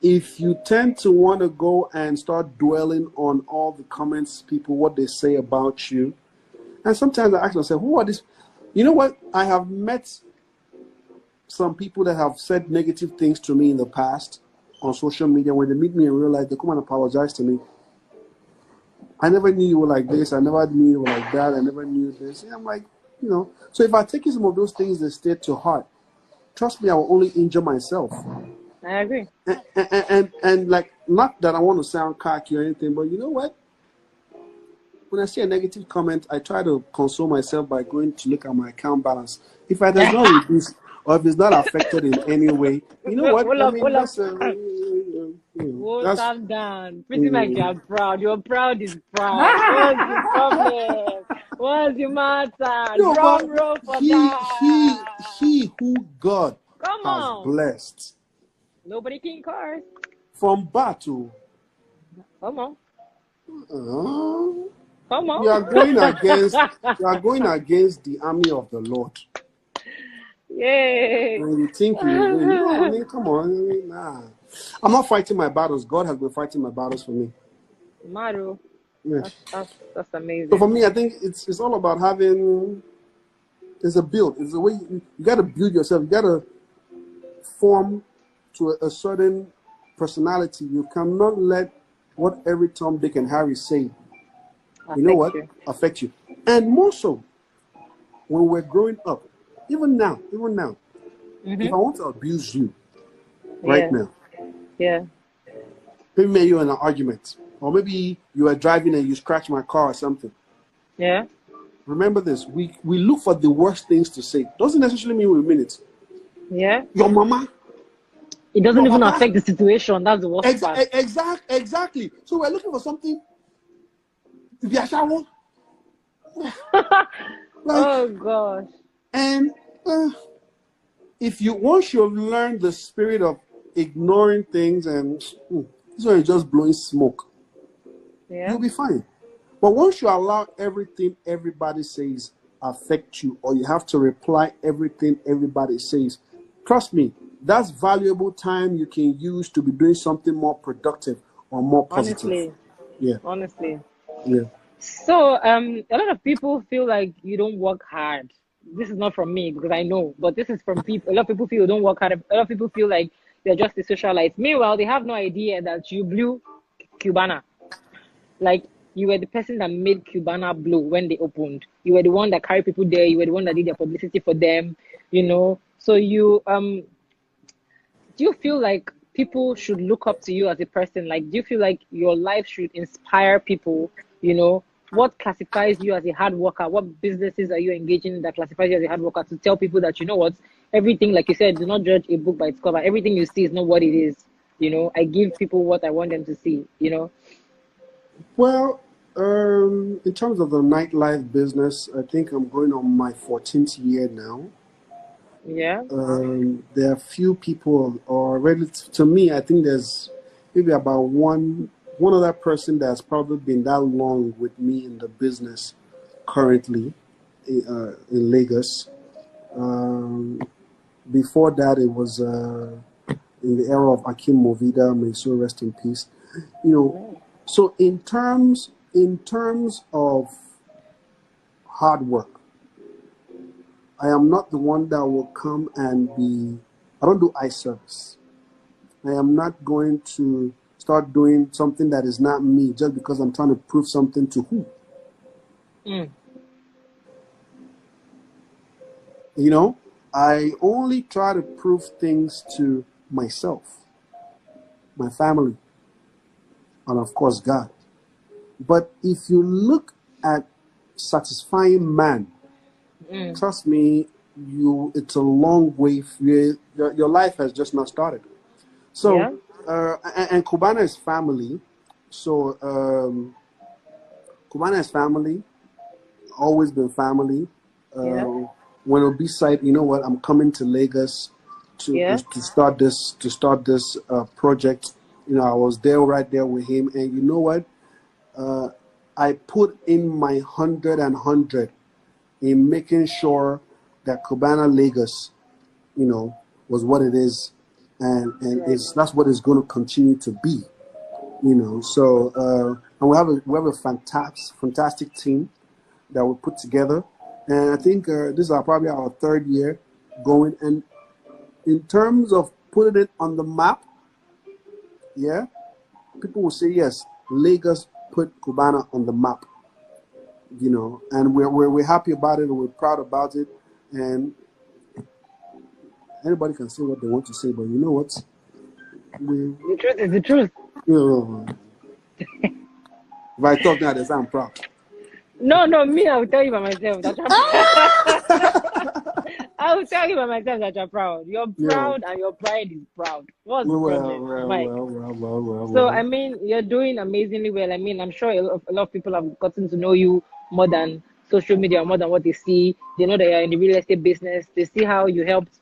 If you tend to want to go and start dwelling on all the comments, people, what they say about you, and sometimes I ask myself, who are these? You know what? I have met some people that have said negative things to me in the past on social media. When they meet me in real life, they come and apologize to me. I never knew you were like this. I never knew you were like that. I never knew this. And I'm like, you know. So if I take some of those things and stay to heart, trust me, I will only injure myself. I agree. And like, not that I want to sound cocky or anything, but you know what? When I see a negative comment, I try to console myself by going to look at my account balance. If it does not reduce or if it's not affected in any way, you know what? I mean, that's calm down. Prettymike, you're proud. Your proud is proud. What's the problem? What's the matter? No, Drum roll for that. He who God Come has on. blessed. Nobody can curse. From battle. Come on. Come on. You are going against the army of the Lord. Yay. When you think you win, no, I mean, come on. I mean, nah. I'm not fighting my battles. God has been fighting my battles for me. Maru. Yeah. That's amazing. So for me, I think it's all about having. It's a build. It's a way you got to build yourself. You got to form to a certain personality. You cannot let what every Tom, Dick, and Harry say, affect you. And more so, when we're growing up, even now, if I want to abuse you right now, maybe me and you in an argument, or maybe you are driving and you scratch my car or something. Yeah. Remember this: we look for the worst things to say. Doesn't necessarily mean we mean it. Yeah. Your mama. It doesn't even affect the situation. That's the worst part. Exactly. So we're looking for something. Oh gosh. And once you've learned the spirit of ignoring things and this one is just blowing smoke, you'll be fine. But once you allow everything everybody says affect you, or you have to reply everything everybody says. Trust me, that's valuable time you can use to be doing something more productive or more positive. Honestly, Yeah, honestly. yeah. So, a lot of people feel like you don't work hard. This is not from me because I know, but this is from people. A lot of people feel you don't work hard. A lot of people feel like they're just a socialite. Meanwhile, they have no idea that you blew Cubana. Like you were the person that made Cubana blow when they opened. You were the one that carried people there. You were the one that did their publicity for them. You know. So you do you feel like people should look up to you as a person? Like, do you feel like your life should inspire people? You know, what classifies you as a hard worker? What businesses are you engaging in that classifies you as a hard worker? To tell people that, you know what, everything, like you said, do not judge a book by its cover. Everything you see is not what it is. You know, I give people what I want them to see, you know? Well, in terms of the nightlife business, I think I'm going on my 14th year now. Yeah. There are few people, or really, to me, I think there's maybe about one other person that's probably been that long with me in the business currently in Lagos. Before that, it was in the era of Akim Movida, may so rest in peace. You know, so in terms of hard work, I am not the one that will come and be. I don't do eye service. I am not going to start doing something that is not me just because I'm trying to prove something to who. Mm. You know, I only try to prove things to myself, my family, and of course God. But if you look at satisfying man, trust me, it's a long way. Your life has just not started. So, Yeah. and Cubana is family. So, Cubana is family, always been family. Yeah. When Obi said, you know what, I'm coming to Lagos Yeah. to start this project. You know, I was there right there with him, and you know what, I put in my 100 in making sure that Cubana Lagos, you know, was what it is, and that's what it's going to continue to be, you know. So and we have a fantastic team that we put together, and I think this is probably our third year going. And in terms of putting it on the map, yeah, people will say yes, Lagos put Cubana on the map, you know, and we're happy about it and we're proud about it, and anybody can say what they want to say, but you know what? The truth is the truth. You know, if I talk now, they say I'm proud. No, me, I will tell you by myself that I'm I will tell you by myself that you're proud. You're proud and your pride is proud. What's the problem, Mike? So, I mean, you're doing amazingly well. I mean, I'm sure a lot of people have gotten to know you more than social media, more than what they see. They know that you're in the real estate business. They see how you helped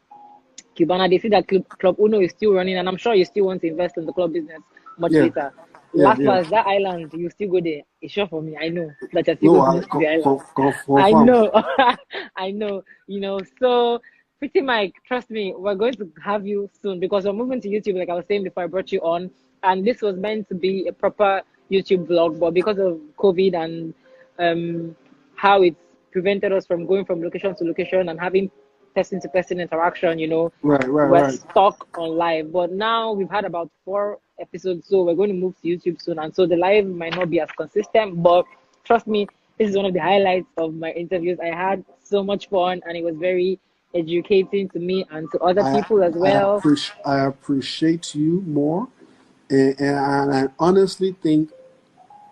Cubana. They see that Club Uno is still running, and I'm sure you still want to invest in the club business much later. Last, that island, you still go there. It's sure for me. I know that you're still going to the island. I know. I know. You know, so Prettymike, trust me, we're going to have you soon because we're moving to YouTube, like I was saying before I brought you on. And this was meant to be a proper YouTube vlog, but because of COVID and how it's prevented us from going from location to location and having person-to-person interaction, you know, we're stuck on live. But now we've had about 4 episodes, so we're going to move to YouTube soon, and so the live might not be as consistent, but trust me, this is one of the highlights of my interviews. I had so much fun, and it was very educating to me and to other people as well. I appreciate you more, and I honestly think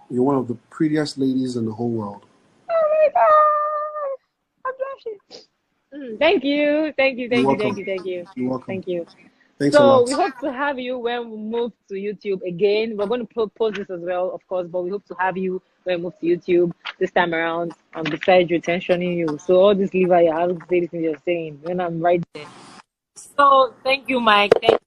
you're one of the prettiest ladies in the whole world. Oh my God, I'm blushing. Thank you. You're welcome. Thank you. Thanks so a lot. We hope to have you when we move to YouTube again. We're going to post this as well, of course, but we hope to have you when we move to YouTube this time around. And besides retentioning you, so all this liver you have to say this thing you're saying when I'm right there. So thank you, Mike. Thank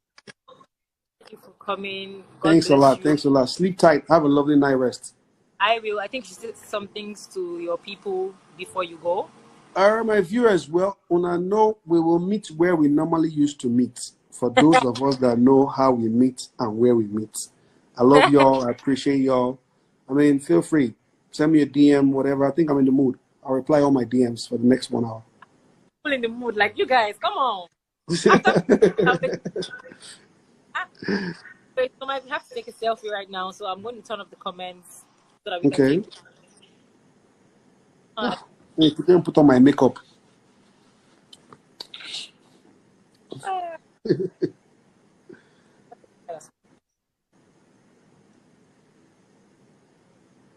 you for coming. Thanks a lot. Sleep tight. Have a lovely night rest. I will. I think you said some things to your people before you go. My viewers, well, I know we will meet where we normally used to meet. For those of us that know how we meet and where we meet, I love y'all. I appreciate y'all. I mean, feel free. Send me a DM, whatever. I think I'm in the mood. I'll reply all my DMs for the next 1 hour. Full in the mood, like you guys. Come on. After, wait, so I have to take a selfie right now, so I'm going to turn off the comments so that we can Okay. take. If you can put on my makeup.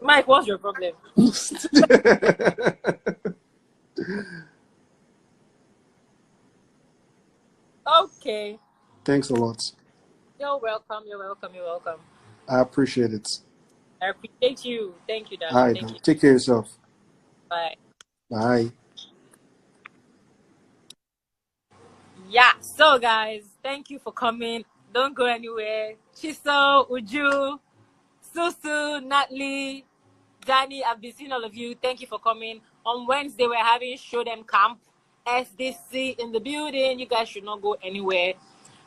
Mike, what's your problem? Okay. Thanks a lot. You're welcome. You're welcome. You're welcome. I appreciate it. I appreciate you. Thank you, All darling. right, Thank you. take care of yourself. Bye. Bye. Yeah. So, guys, thank you for coming. Don't go anywhere. Chiso, Uju, Susu, Natalie, Danny, I've been seeing all of you. Thank you for coming. On Wednesday, we're having Show Them Camp, SDC in the building. You guys should not go anywhere.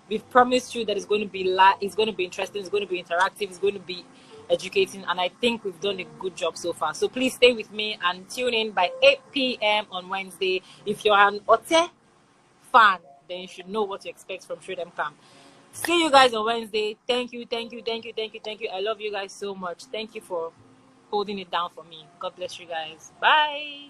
We've promised you that it's going to be it's going to be interesting, it's going to be interactive, it's going to be educating, and I think we've done a good job so far. So please stay with me and tune in by 8 p.m. on Wednesday. If you're an Ote fan, then you should know what to expect from Show Them Camp. See you guys on Wednesday. Thank you, thank you, thank you, thank you, thank you. I love you guys so much. Thank you for holding it down for me. God bless you guys. Bye.